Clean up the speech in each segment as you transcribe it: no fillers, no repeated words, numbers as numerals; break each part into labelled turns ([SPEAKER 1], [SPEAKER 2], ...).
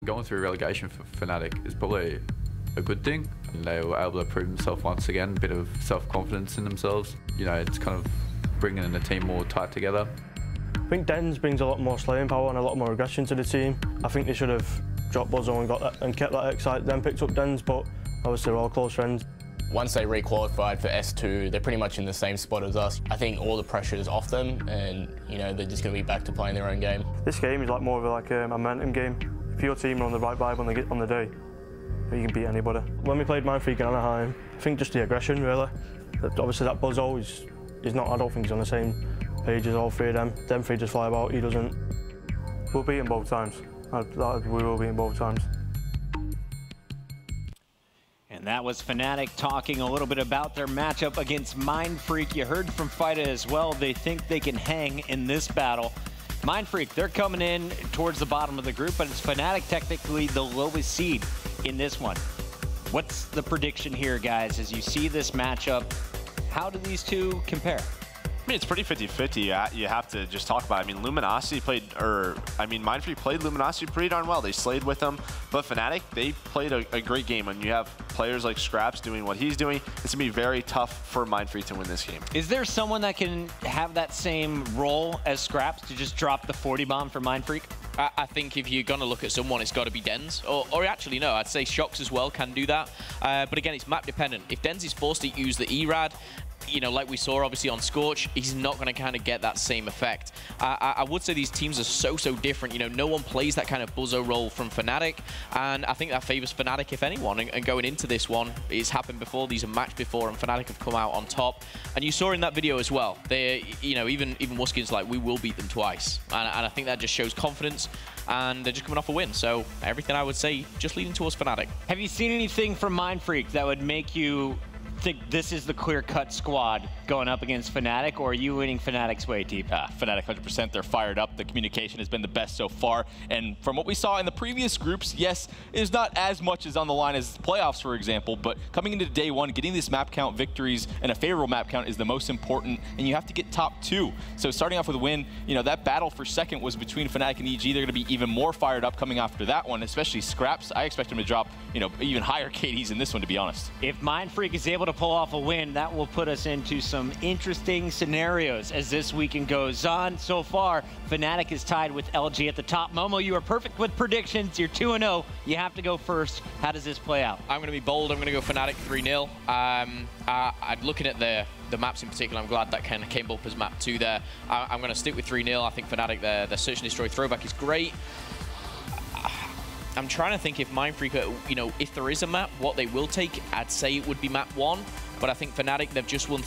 [SPEAKER 1] Going through relegation for Fnatic is probably a good thing. And they were able to prove themselves once again, a bit of self-confidence in themselves. You know, it's kind of bringing the team more tight together.
[SPEAKER 2] I think Dens brings a lot more slaying power and a lot more aggression to the team. I think they should have dropped Buzzo and got that and kept that excite, then picked up Dens, but obviously we're all close friends.
[SPEAKER 3] Once they re-qualified for S2, they're pretty much in the same spot as us. I think all the pressure is off them, and you know they're just going to be back to playing their own game.
[SPEAKER 2] This game is like more of a momentum game. If your team are on the right vibe on the day, you can beat anybody. When we played MindFreak in Anaheim, I think just the aggression really. Obviously that Buzzo is not. I don't think he's on the same page as all three of them. Them three just fly about. He doesn't. We'll beat him both times. We will beat him both times.
[SPEAKER 4] And that was Fnatic talking a little bit about their matchup against MindFreak. You heard from Fida as well. They think they can hang in this battle. MindFreak, they're coming in towards the bottom of the group, but it's Fnatic technically the lowest seed in this one. What's the prediction here, guys, as you see this matchup? How do these two compare?
[SPEAKER 5] I mean, it's pretty 50-50. You have to just talk about it. I mean, MindFreak played Luminosity pretty darn well. They slayed with them. But Fnatic, they played a great game. And you have players like Scraps doing what he's doing. It's going to be very tough for MindFreak to win this game.
[SPEAKER 4] Is there someone that can have that same role as Scraps to just drop the 40 bomb for MindFreak?
[SPEAKER 6] I think if you're going to look at someone, it's got to be Dens. Or actually, no, I'd say Shox as well can do that. But again, it's map dependent. If Dens is forced to use the ERAD, you know, like we saw obviously on Scorch, he's not going to kind of get that same effect. I would say these teams are so different. You know, no one plays that kind of Buzzo role from Fnatic, and I think that favors Fnatic if anyone. And going into this one, it's happened before. These are matched before, and Fnatic have come out on top. And you saw in that video as well. They, you know, even Muskin's like, we will beat them twice, and I think that just shows confidence. And they're just coming off a win, so everything I would say just leading towards Fnatic.
[SPEAKER 4] Have you seen anything from MindFreak that would make you think this is the clear-cut squad going up against Fnatic, or are you winning Fnatic's way deep?
[SPEAKER 7] Fnatic 100%, they're fired up. The communication has been the best so far. And from what we saw in the previous groups, yes, it's not as much as on the line as playoffs, for example, but coming into day one, getting this map count victories and a favorable map count is the most important, and you have to get top 2. So starting off with a win, you know, that battle for second was between Fnatic and EG. They're going to be even more fired up coming after that one, especially Scraps. I expect him to drop, you know, even higher KDs in this one, to be honest.
[SPEAKER 4] If MindFreak is able to pull off a win, that will put us into some interesting scenarios as this weekend goes on. So far, Fnatic is tied with LG at the top. Momo, you are perfect with predictions. You're 2-0. You have to go first. How does this play out?
[SPEAKER 6] I'm going to be bold. I'm going to go Fnatic 3-0. I'm looking at the maps in particular. I'm glad that kind of came up as map 2 there. I'm going to stick with 3-0. I think Fnatic, their Search and Destroy throwback is great. I'm trying to think if MindFreak, you know, if there is a map, what they will take, I'd say it would be map 1. But I think Fnatic, they've just won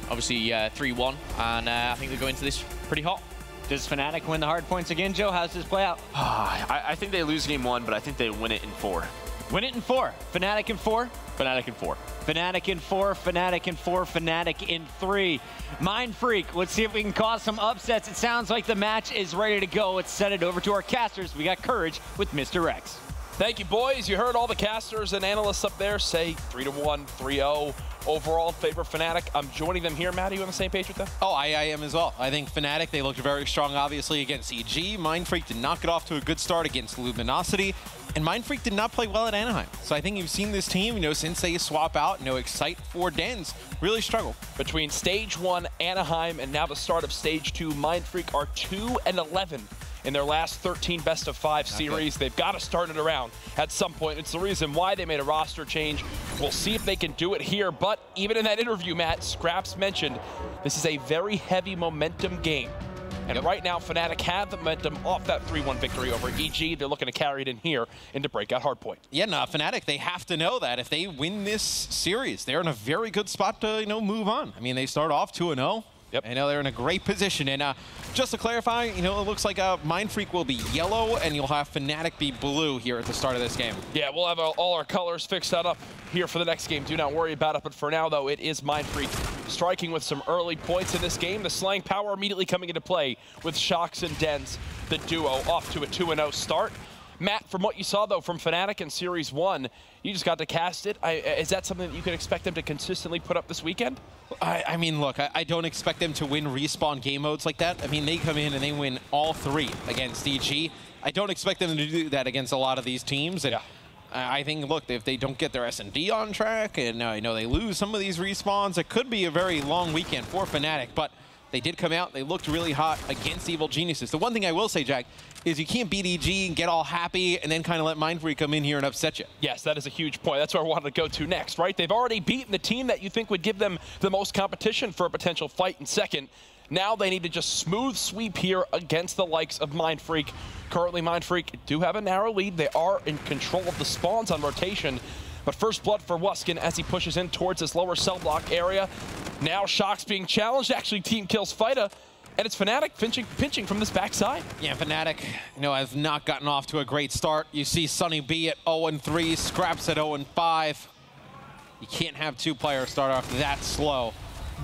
[SPEAKER 6] obviously 3-1, and I think they're going into this pretty hot.
[SPEAKER 4] Does Fnatic win the hard points again, Joe? How does this play out?
[SPEAKER 5] I think they lose game 1, but I think they win it in 4.
[SPEAKER 4] Win it in 4. Fnatic in 4?
[SPEAKER 7] Fnatic in 4.
[SPEAKER 4] Fnatic in 4, Fnatic in 4, Fnatic in 3. MindFreak, let's see if we can cause some upsets. It sounds like the match is ready to go. Let's send it over to our casters. We got Courage with Mr. X.
[SPEAKER 8] Thank you, boys. You heard all the casters and analysts up there say 3-1, 3-0. Overall, in favor of Fnatic. I'm joining them here. Matt, are you on the same page with them?
[SPEAKER 9] Oh, I am as well. I think Fnatic, they looked very strong, obviously, against EG. MindFreak did not get off to a good start against Luminosity. And MindFreak did not play well at Anaheim. So I think you've seen this team, you know, since they swap out, you know, Excite for Dens, really struggle.
[SPEAKER 8] Between Stage 1, Anaheim, and now the start of Stage 2, MindFreak are 2-11 in their last 13 best-of-5 series. They've got to start it around at some point. It's the reason why they made a roster change. We'll see if they can do it here. But even in that interview, Matt, Scraps mentioned this is a very heavy momentum game. And right now, Fnatic have the momentum off that 3-1 victory over EG. They're looking to carry it in here into breakout hardpoint.
[SPEAKER 9] Yeah, no, Fnatic, they have to know that if they win this series, they're in a very good spot to, you know, move on. I mean, they start off 2-0.
[SPEAKER 8] Yep.
[SPEAKER 9] I know they're in a great position. And just to clarify, you know, it looks like MindFreak will be yellow, and you'll have Fnatic be blue here at the start of this game.
[SPEAKER 8] Yeah, we'll have all our colors fixed up here for the next game. Do not worry about it. But for now, though, it is MindFreak striking with some early points in this game. The slaying power immediately coming into play with Shox and Dens, the duo, off to a 2-0 start. Matt, from what you saw, though, from Fnatic in Series 1, you just got to cast it. Is that something that you could expect them to consistently put up this weekend?
[SPEAKER 9] I mean, look, I don't expect them to win respawn game modes like that. I mean, they come in and they win all 3 against EG. I don't expect them to do that against a lot of these teams. And I think, look, if they don't get their S&D on track and they lose some of these respawns, it could be a very long weekend for Fnatic. But they did come out. They looked really hot against Evil Geniuses. The one thing I will say, Jack, is you can't beat EG and get all happy and then kind of let MindFreak come in here and upset you.
[SPEAKER 8] Yes, that is a huge point. That's where I wanted to go to next, right? They've already beaten the team that you think would give them the most competition for a potential fight in second. Now they need to just smooth sweep here against the likes of MindFreak. Currently, MindFreak do have a narrow lead. They are in control of the spawns on rotation. But first blood for Wuskin as he pushes in towards this lower cell block area. Now Shock's being challenged. Actually, team kills Fida. And it's Fnatic pinching from this backside.
[SPEAKER 9] Yeah, Fnatic, has not gotten off to a great start. You see Sunny B at 0-3, Scraps at 0-5. You can't have two players start off that slow.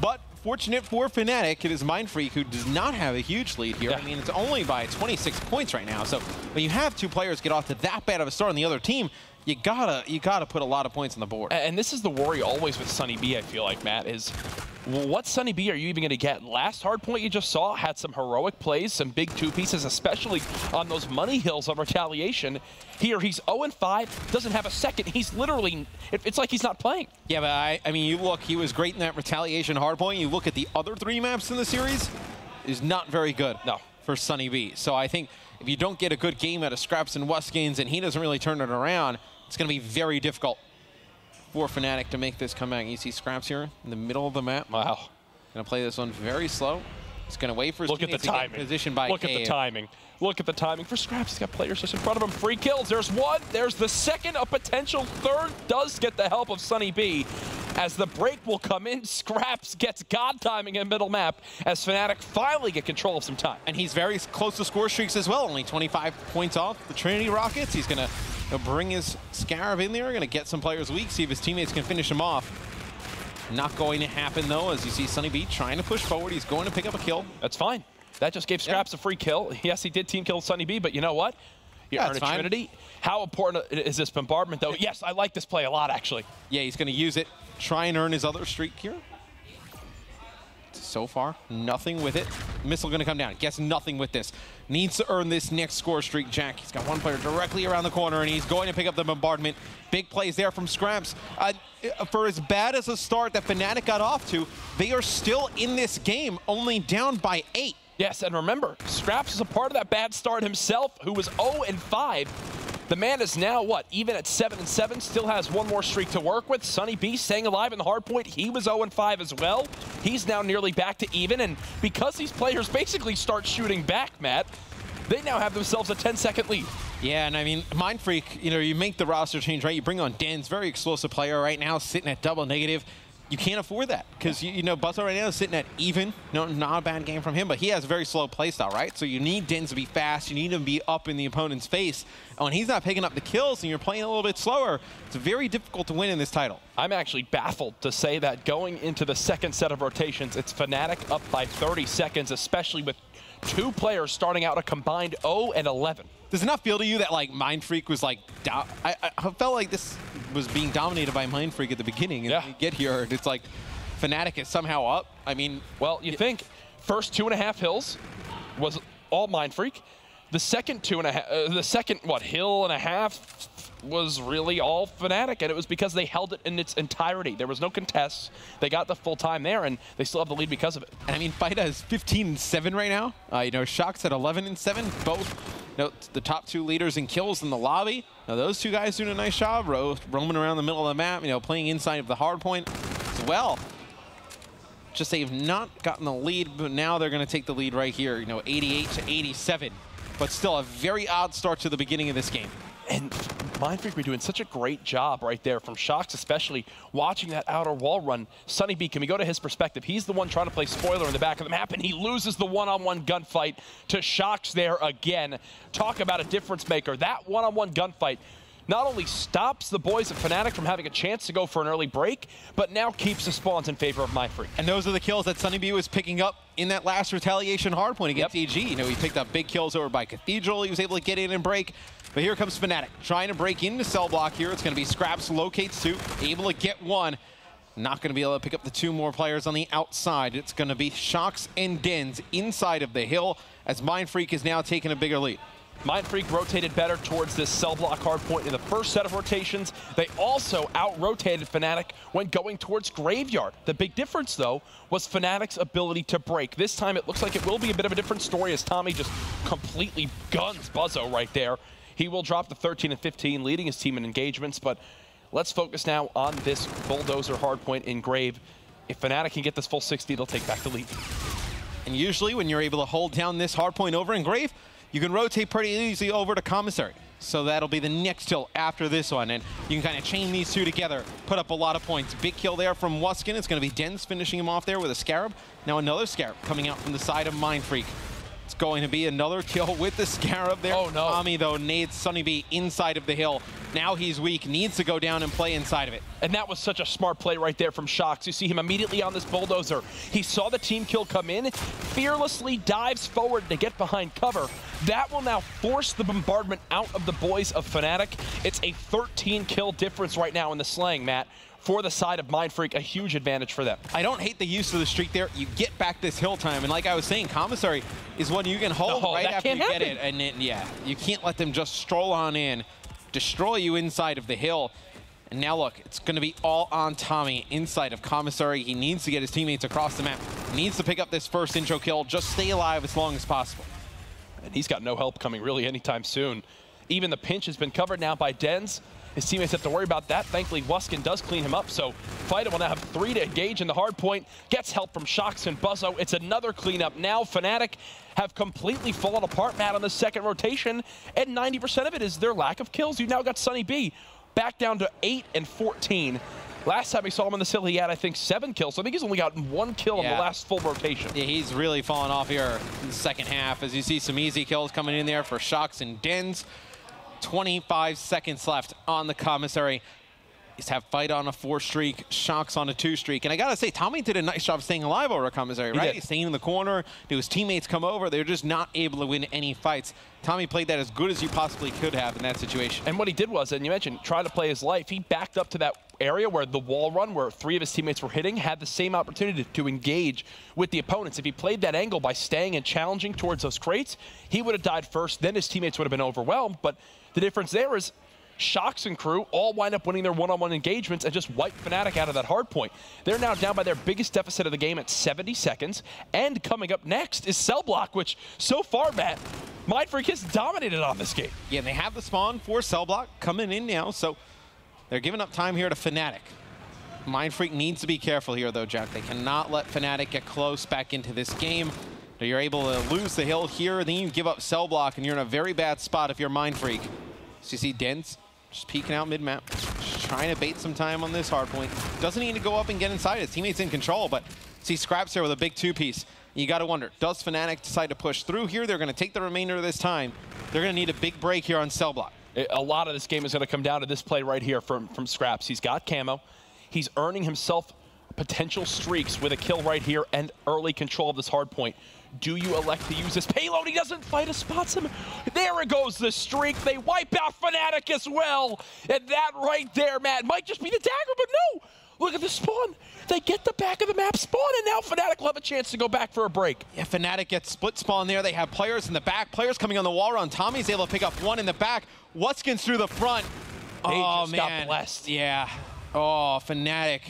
[SPEAKER 9] But fortunate for Fnatic, it is MindFreak who does not have a huge lead here. I mean, it's only by 26 points right now. So when you have two players get off to that bad of a start on the other team, you gotta put a lot of points on the board.
[SPEAKER 8] And this is the worry always with Sunny B, I feel like, Matt, is what Sunny B are you even going to get? Last hard point you just saw had some heroic plays, some big two pieces, especially on those money hills of retaliation. Here, he's 0-5, doesn't have a second. He's literally, it's like he's not playing.
[SPEAKER 9] Yeah, but I mean, you look, he was great in that retaliation hard point. You look at the other 3 maps in the series, is not very good for Sunny B. So I think if you don't get a good game out of Scraps and Wuskins and he doesn't really turn it around, it's going to be very difficult for Fnatic to make this comeback. You see Scraps here in the middle of the map.
[SPEAKER 8] Wow.
[SPEAKER 9] Going to play this one very slow. He's going to wait for his teammates to get positioned by
[SPEAKER 8] Look at the timing. Look at the timing for Scraps. He's got players just in front of him. Free kills. There's one. There's the second. A potential third does get the help of Sunny B. As the break will come in, Scraps gets god timing in middle map as Fnatic finally get control of some time.
[SPEAKER 9] And he's very close to score streaks as well. Only 25 points off the Trinity Rockets. He's going to bring his Scarab in there. Going to get some players weak, see if his teammates can finish him off. Not going to happen, though, as you see Sunny B trying to push forward. He's going to pick up a kill.
[SPEAKER 8] That's fine. That just gave Scraps a free kill. Yes, he did team kill Sunny B, but you know what? You earn a Trinity. How important is this bombardment, though? Yes, I like this play a lot, actually.
[SPEAKER 9] Yeah, he's going to use it. Try and earn his other streak here. So far, nothing with it. Missile going to come down. Guess nothing with this. Needs to earn this next score streak, Jack. He's got one player directly around the corner, and he's going to pick up the bombardment. Big plays there from Scraps. For as bad as a start that Fnatic got off to, they are still in this game, only down by 8.
[SPEAKER 8] Yes, and remember, Scraps is a part of that bad start himself, who was 0-5. The man is now, what, even at 7-7, still has one more streak to work with. Sunny B staying alive in the hard point. He was 0-5 as well. He's now nearly back to even, and because these players basically start shooting back, Matt, they now have themselves a 10-second lead.
[SPEAKER 9] Yeah, and I mean, MindFreak, you make the roster change, right? You bring on Denz, very explosive player right now, sitting at double negative. You can't afford that because, Buzzsaw right now is sitting at even. No, not a bad game from him, but he has a very slow playstyle, right? So you need Denz to be fast. You need him to be up in the opponent's face. And when he's not picking up the kills and you're playing a little bit slower, it's very difficult to win in this title.
[SPEAKER 8] I'm actually baffled to say that going into the second set of rotations, it's Fnatic up by 30 seconds, especially with 2 players starting out a combined 0-11.
[SPEAKER 9] Does it not feel to you that, like, MindFreak was, like, I felt like this was being dominated by MindFreak at the beginning, and you get here, and it's like Fnatic is somehow up? I mean...
[SPEAKER 8] Well, you think first 2.5 hills was all MindFreak. The second hill and a half was really all Fnatic, and it was because they held it in its entirety. There was no contests. They got the full time there, and they still have the lead because of it.
[SPEAKER 9] And I mean, Fida is 15-7 right now. Shock's at 11-7, both the top 2 leaders in kills in the lobby. Now those 2 guys doing a nice job, roaming around the middle of the map, playing inside of the hard point as well. Just they've not gotten the lead, but now they're going to take the lead right here, 88-87. But still a very odd start to the beginning of this game.
[SPEAKER 8] And MindFreak were doing such a great job right there from Shocks, especially watching that outer wall run. Sunny B, can we go to his perspective? He's the one trying to play spoiler in the back of the map, and he loses the one-on-one gunfight to Shocks there again. Talk about a difference maker. That one-on-one gunfight not only stops the boys at Fnatic from having a chance to go for an early break, but now keeps the spawns in favor of MindFreak.
[SPEAKER 9] And those are the kills that Sunny B was picking up in that last retaliation hardpoint against EG. He picked up big kills over by Cathedral. He was able to get in and break. But here comes Fnatic, trying to break into cell block here. It's going to be Scraps, locates 2, able to get 1. Not going to be able to pick up the 2 more players on the outside. It's going to be Shocks and Denz inside of the hill as MindFreak is now taking a bigger lead.
[SPEAKER 8] MindFreak rotated better towards this cell block hardpoint in the first set of rotations. They also out-rotated Fnatic when going towards Graveyard. The big difference, though, was Fnatic's ability to break. This time, it looks like it will be a bit of a different story as Tommy just completely guns Buzzo right there. He will drop to 13 and 15, leading his team in engagements, but let's focus now on this bulldozer hardpoint in Grave. If Fnatic can get this full 60, they'll take back the lead.
[SPEAKER 9] And usually when you're able to hold down this hardpoint over in Grave, you can rotate pretty easily over to Commissary. So that'll be the next kill after this one. And you can kind of chain these two together, put up a lot of points. Big kill there from Wuskin. It's going to be Dens finishing him off there with a Scarab. Now another Scarab coming out from the side of MindFreak. It's going to be another kill with the Scarab there.
[SPEAKER 8] Oh, no.
[SPEAKER 9] Tommy, though, nades Sunny B inside of the hill. Now he's weak, needs to go down and play inside of it.
[SPEAKER 8] And that was such a smart play right there from Shox. You see him immediately on this bulldozer. He saw the team kill come in, fearlessly dives forward to get behind cover. That will now force the bombardment out of the boys of Fnatic. It's a 13 kill difference right now in the slaying, Matt, for the side of MindFreak, a huge advantage for them.
[SPEAKER 9] I don't hate the use of the streak there. You get back this hill time, and like I was saying, Commissary is one you can hold right after you get it. And then, yeah, you can't let them just stroll on in, destroy you inside of the hill. And now look, it's going to be all on Tommy inside of Commissary. He needs to get his teammates across the map. He needs to pick up this first intro kill, just stay alive as long as possible.
[SPEAKER 8] And he's got no help coming really anytime soon. Even the pinch has been covered now by Dens. His teammates have to worry about that. Thankfully, Wuskin does clean him up, so Fighter will now have 3 to engage in the hard point. Gets help from Shox and Buzzo. It's another cleanup. Now Fnatic have completely fallen apart, Matt, on the second rotation, and 90% of it is their lack of kills. You've now got Sunny B back down to 8 and 14. Last time we saw him on the hill, he had, I think, 7 kills. So I think he's only gotten 1 kill in the last full rotation.
[SPEAKER 9] Yeah, he's really fallen off here in the second half, as you see some easy kills coming in there for Shox and Dens. 25 seconds left on the Commissary. He's have Fight on a 4 streak, Shox on a 2 streak. And I gotta say, Tommy did a nice job staying alive over a Commissary, right? He's staying in the corner. His teammates come over. They're just not able to win any fights. Tommy played that as good as you possibly could have in that situation.
[SPEAKER 8] And what he did was, and you mentioned, try to play his life. He backed up to that area where the wall run, where 3 of his teammates were hitting, had the same opportunity to engage with the opponents. If he played that angle by staying and challenging towards those crates, he would have died first. Then his teammates would have been overwhelmed. But the difference there is Shox and crew all wind up winning their one-on-one engagements and just wipe Fnatic out of that hard point. They're now down by their biggest deficit of the game at 70 seconds. And coming up next is Cell Block, which so far, Matt, MindFreak has dominated on this game.
[SPEAKER 9] Yeah, and they have the spawn for Cell Block coming in now, so they're giving up time here to Fnatic. MindFreak needs to be careful here, though, Jack. They cannot let Fnatic get close back into this game. You're able to lose the hill here, then you give up Cell Block, and you're in a very bad spot if you're MindFreak. So you see Dens just peeking out mid-map, just trying to bait some time on this hardpoint. Doesn't need to go up and get inside. His teammate's in control, but see Scraps there with a big 2-piece. You got to wonder, does Fnatic decide to push through here? They're going to take the remainder of this time. They're going to need a big break here on Cell Block.
[SPEAKER 8] A lot of this game is going to come down to this play right here from Scraps. He's got camo. He's earning himself potential streaks with a kill right here and early control of this hard point. Do you elect to use this payload? He doesn't fight, spots him. There it goes, the streak. They wipe out Fnatic as well. And that right there, Matt, might just be the dagger, but no. Look at the spawn. They get the back of the map spawn, and now Fnatic will have a chance to go back for a break.
[SPEAKER 9] Yeah, Fnatic gets split spawn there. They have players in the back, players coming on the wall run. Tommy's able to pick up 1 in the back. Wuskin's through the front.
[SPEAKER 8] They
[SPEAKER 9] just
[SPEAKER 8] got blessed.
[SPEAKER 9] Yeah. Oh, Fnatic.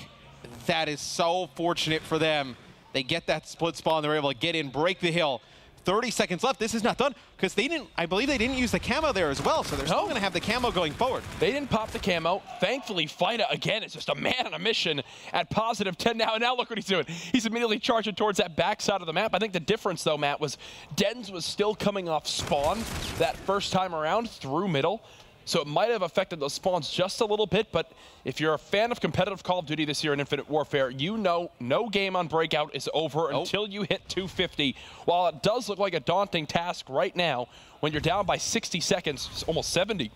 [SPEAKER 9] That is so fortunate for them. They get that split spawn. They're able to get in, break the hill. 30 seconds left. This is not done because they didn't, I believe they didn't use the camo there as well, so they're still going to have the camo going forward.
[SPEAKER 8] They didn't pop the camo. Thankfully, Fighter, again, is just a man on a mission at positive 10 now. And now look what he's doing. He's immediately charging towards that backside of the map. I think the difference, though, Matt, was Dens was still coming off spawn that first time around through middle. So it might have affected those spawns just a little bit, but if you're a fan of competitive Call of Duty this year in Infinite Warfare, you know no game on Breakout is over until you hit 250. While it does look like a daunting task right now, when you're down by 60 seconds, almost 70,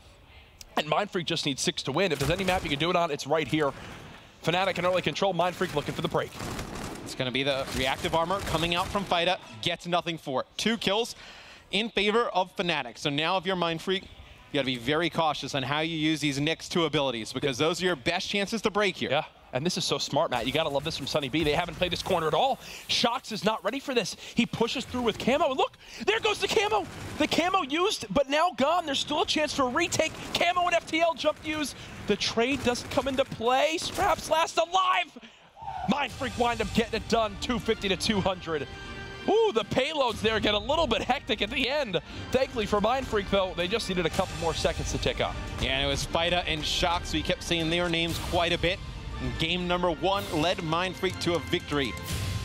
[SPEAKER 8] and MindFreak just needs 6 to win. If there's any map you can do it on, it's right here. Fnatic in early control, MindFreak looking for the break.
[SPEAKER 9] It's going to be the reactive armor coming out from Fighter, gets nothing for it. 2 kills in favor of Fnatic. So now if you're MindFreak, you got to be very cautious on how you use these next 2 abilities because those are your best chances to break here.
[SPEAKER 8] Yeah, And this is so smart, Matt. You got to love this from Sunny B. They haven't played this corner at all. Shox is not ready for this. He pushes through with camo. And look, there goes the camo. The camo used, but now gone. There's still a chance for a retake. Camo and FTL jump use. The trade doesn't come into play. Scraps last alive. MindFreak wind up getting it done, 250 to 200. Ooh, the payloads there get a little bit hectic at the end. Thankfully for MindFreak, though, they just needed a couple more seconds to tick up.
[SPEAKER 9] Yeah, and it was Spida and Shox. We kept saying their names quite a bit. And game number 1 led MindFreak to a victory.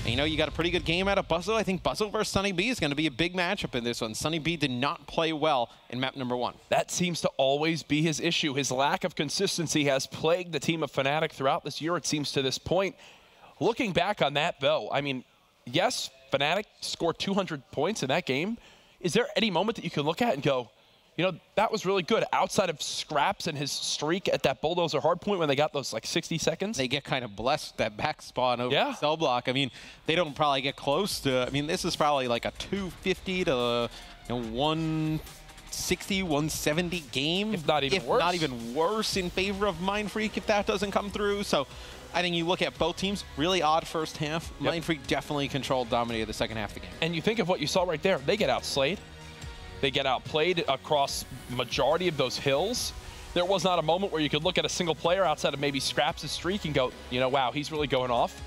[SPEAKER 9] And you know, you got a pretty good game out of Buzzle. I think Buzzle versus Sunny B is going to be a big matchup in this one. Sunny B did not play well in map number 1.
[SPEAKER 8] That seems to always be his issue. His lack of consistency has plagued the team of Fnatic throughout this year, it seems, to this point. Looking back on that, though, I mean, yes, Fnatic scored 200 points in that game. Is there any moment that you can look at and go, you know, that was really good, outside of Scraps and his streak at that Bulldozer hardpoint when they got those like 60 seconds?
[SPEAKER 9] They get kind of blessed that back spawn over the cell block. I mean, they don't probably get close to, I mean, this is probably like a 250 to 160, 170 game.
[SPEAKER 8] If not even worse.
[SPEAKER 9] Not even worse in favor of MindFreak if that doesn't come through. So I think you look at both teams, really odd first half. MindFreak definitely controlled, dominated the second half of the game.
[SPEAKER 8] And you think of what you saw right there. They get outslayed. They get outplayed across majority of those hills. There was not a moment where you could look at a single player outside of maybe Scraps' streak and go, you know, wow, he's really going off.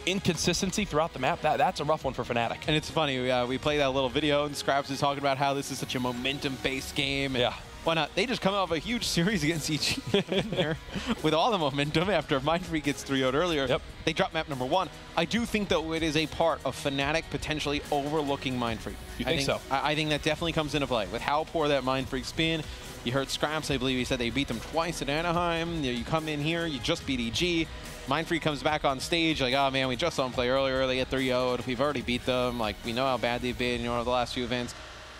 [SPEAKER 8] Inconsistency throughout the map, that's a rough one for Fnatic.
[SPEAKER 9] And it's funny, we played that little video and Scraps is talking about how this is such a momentum-based game. And why not? They just come out of a huge series against EG there with all the momentum after MindFreak gets 3-0'd earlier. They drop map number 1. I do think, though, it is a part of Fnatic potentially overlooking MindFreak.
[SPEAKER 8] You think so?
[SPEAKER 9] I think that definitely comes into play. With how poor that MindFreak's been, you heard Scraps, I believe he said they beat them twice at Anaheim. You come in here, you just beat EG. MindFreak comes back on stage like, oh man, we just saw them play earlier. They get 3-0'd. We've already beat them. Like, we know how bad they've been, over the last few events.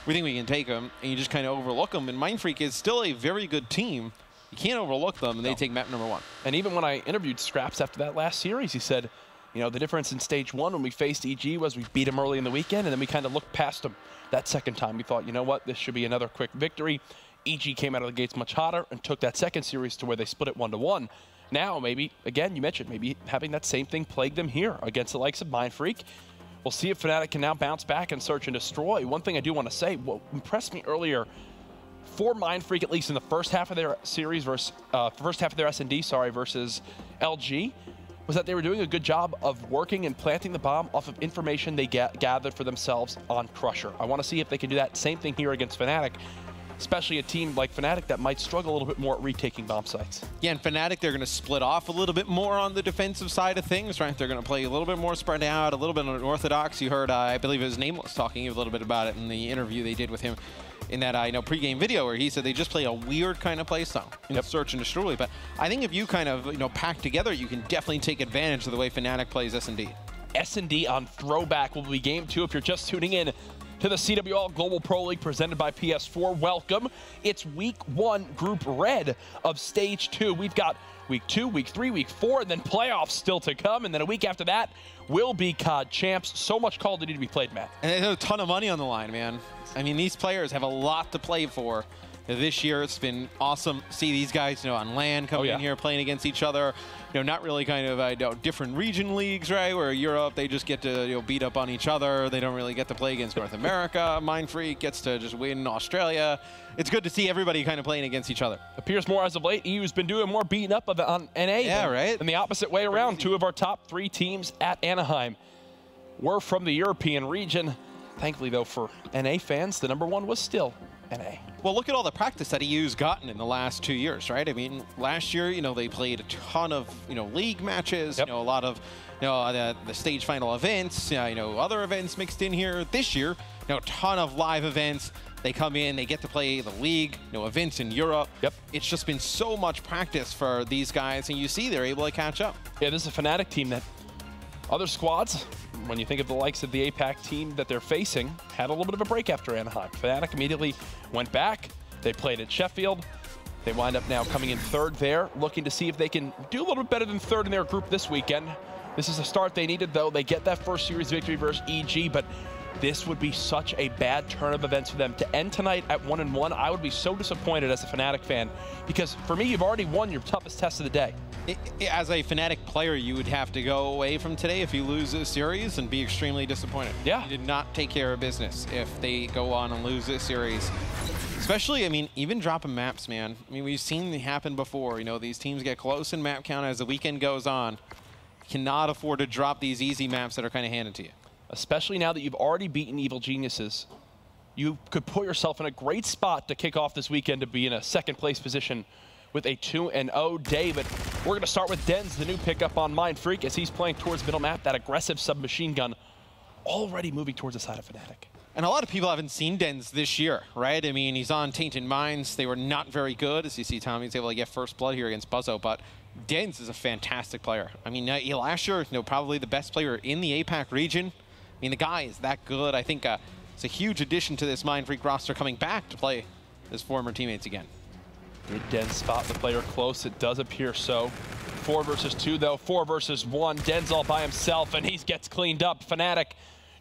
[SPEAKER 9] We think we can take them, and you just kind of overlook them. And MindFreak is still a very good team. You can't overlook them, and they take map number 1.
[SPEAKER 8] And even when I interviewed Scraps after that last series, he said, you know, the difference in stage 1 when we faced EG was we beat them early in the weekend, and then we kind of looked past them that second time. We thought, you know what, this should be another quick victory. EG came out of the gates much hotter and took that second series to where they split it 1-1. Now, maybe, again, you mentioned, maybe having that same thing plague them here against the likes of MindFreak. We'll see if Fnatic can now bounce back and search and destroy. One thing I do want to say, what impressed me earlier for MindFreak, at least in the first half of their series versus first half of their S&D, versus LG, was that they were doing a good job of working and planting the bomb off of information they gathered for themselves on Crusher. I want to see if they can do that same thing here against Fnatic, especially a team like Fnatic that might struggle a little bit more at retaking bomb sites.
[SPEAKER 9] Yeah, and Fnatic, they're going to split off a little bit more on the defensive side of things, right? They're going to play a little bit more spread out, a little bit unorthodox. You heard, I believe it was Nameless talking a little bit about it in the interview they did with him in that pregame video, where he said they just play a weird kind of play style, search and destroy. But I think if you kind of pack together, you can definitely take advantage of the way Fnatic plays S&D.
[SPEAKER 8] S&D on Throwback will be game 2 if you're just tuning in to the CWL Global Pro League presented by PS4. Welcome. It's week 1, Group Red of Stage 2. We've got week 2, week 3, week 4, and then playoffs still to come. And then a week after that will be COD Champs. So much Call of Duty to be played, Matt.
[SPEAKER 9] And there's a ton of money on the line, man. I mean, these players have a lot to play for. This year, it's been awesome to see these guys, on LAN coming in here playing against each other. Not really kind of different region leagues, right? Where Europe, they just get to beat up on each other. They don't really get to play against North America. MindFreak gets to just win Australia. It's good to see everybody kind of playing against each other.
[SPEAKER 8] Appears more as of late. EU's been doing more beating up of it on NA than the opposite way around. 2 of our top 3 teams at Anaheim were from the European region. Thankfully, though, for NA fans, the number 1 was still NA.
[SPEAKER 9] Well, look at all the practice that EU's gotten in the last 2 years, right? I mean, last year, they played a ton of, league matches, a lot of, the stage final events, other events mixed in here. This year, a ton of live events. They come in, they get to play the league, events in Europe. It's just been so much practice for these guys, and you see they're able to catch up.
[SPEAKER 8] Yeah, this is a Fnatic team that other squads, when you think of the likes of the APAC team that they're facing, had a little bit of a break after Anaheim. Fnatic immediately went back. They played at Sheffield. They wind up now coming in 3rd there, looking to see if they can do a little bit better than 3rd in their group this weekend. This is a start they needed, though. They get that first series victory versus EG, but this would be such a bad turn of events for them. To end tonight at 1-1, I would be so disappointed as a Fnatic fan, because for me, you've already won your toughest test of the day.
[SPEAKER 9] As a Fnatic player, you would have to go away from today if you lose this series and be extremely disappointed.
[SPEAKER 8] Yeah.
[SPEAKER 9] You did not take care of business if they go on and lose this series. Especially, I mean, even dropping maps, man. I mean, we've seen it happen before. You know, these teams get close in map count as the weekend goes on. You cannot afford to drop these easy maps that are kind of handed to you. Especially now that you've already beaten Evil Geniuses. You could put yourself in a great spot to kick off this weekend to be in a second place position with a 2-0 day. But we're going to start with Denz, the new pickup on MindFreak, as he's playing towards middle map, that aggressive submachine gun already moving towards the side of Fnatic. And a lot of people haven't seen Denz this year, right? I mean, he's on Tainted Minds. They were not very good. As you see, Tommy's able to get first blood here against Buzzo, but Denz is a fantastic player. I mean, last year, probably the best player in the APAC region. I mean, the guy is that good. I think it's a huge addition to this MindFreak roster coming back to play his former teammates again. Did Denz spot the player close? It does appear so. 4 versus 2, though. 4 versus 1. Denz all by himself, and he gets cleaned up. Fnatic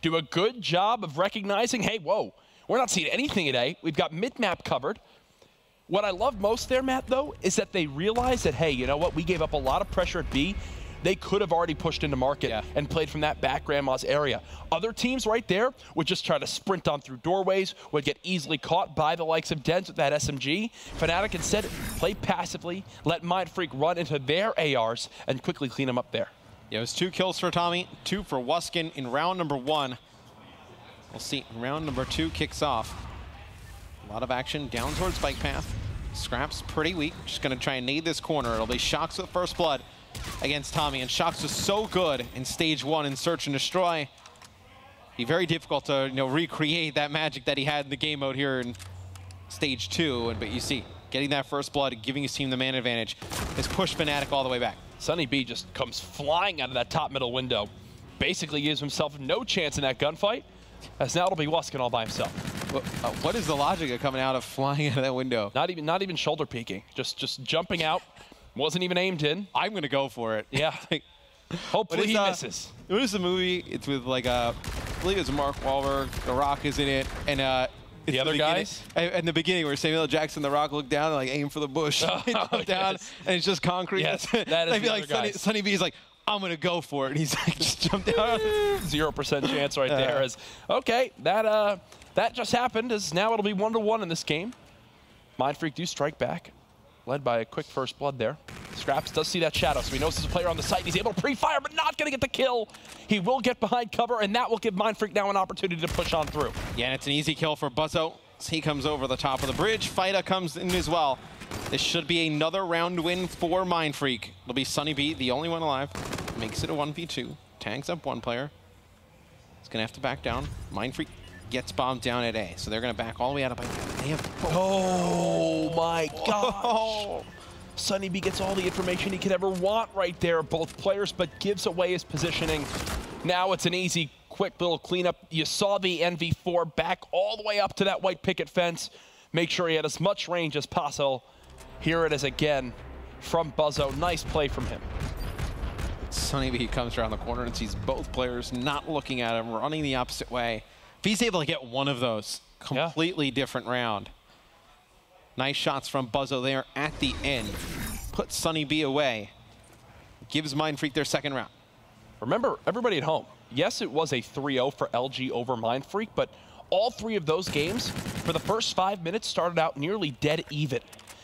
[SPEAKER 9] do a good job of recognizing, hey, whoa, we're not seeing anything today. We've got mid-map covered. What I love most there, Matt, though, is that they realize that, hey, you know what? We gave up a lot of pressure at B. They could have already pushed into market and played from that back grandma's area. Other teams right there would just try to sprint on through doorways, would get easily caught by the likes of Denz with that SMG. Fnatic instead play passively, let MindFreak run into their ARs and quickly clean them up there. Yeah, it was 2 kills for Tommy, 2 for Wuskin in round number 1. We'll see, round number 2 kicks off. A lot of action down towards bike path. Scrap's pretty weak, just gonna try and nade this corner. It'll be Shox with first blood against Tommy, and Shox was so good in stage 1 in Search and Destroy. Be very difficult to recreate that magic that he had in the game mode here in stage 2. But you see, getting that first blood, giving his team the man advantage, has pushed Fnatic all the way back. Sunny B just comes flying out of that top middle window. Basically gives himself no chance in that gunfight, as now it'll be Wuskin all by himself. What is the logic of coming out of flying out of that window? Not even shoulder peeking, just jumping out. Wasn't even aimed in. I'm gonna go for it. Yeah. Hopefully he misses. What is the movie? It's with like I believe it's Mark Wahlberg. The Rock is in it, and it's the other guys. In the beginning, where Samuel L. Jackson, The Rock, look down and like aim for the bush, jump down, and it's just concrete. Yes, that is the like Sunny B is like, I'm gonna go for it, and he's like, just jump down. 0% chance right there. As okay, that just happened. As now it'll be 1-1 in this game. MindFreak do strike back, led by a quick first blood there. Scraps does see that shadow, so he knows there's a player on the site. He's able to pre-fire, but not gonna get the kill. He will get behind cover, and that will give MindFreak now an opportunity to push on through. Yeah, and it's an easy kill for Buzzo. He comes over the top of the bridge. Fida comes in as well. This should be another round win for MindFreak. It'll be Sunny B, the only one alive. Makes it a 1v2. Tags up one player. He's gonna have to back down. MindFreak gets bombed down at A, so they're gonna back all the way out of A. They have. Oh my gosh! Sunny B gets all the information he could ever want right there, both players, but gives away his positioning. Now it's an easy, quick little cleanup. You saw the NV4 back all the way up to that white picket fence. Make sure he had as much range as possible. Here it is again from Buzzo. Nice play from him. Sunny B comes around the corner and sees both players not looking at him, running the opposite way. If he's able to get one of those, completely different round. Nice shots from Buzzo there at the end. Puts Sunny B away. Gives MindFreak their second round. Remember, everybody at home, yes, it was a 3-0 for LG over MindFreak, but all 3 of those games, for the first 5 minutes, started out nearly dead even.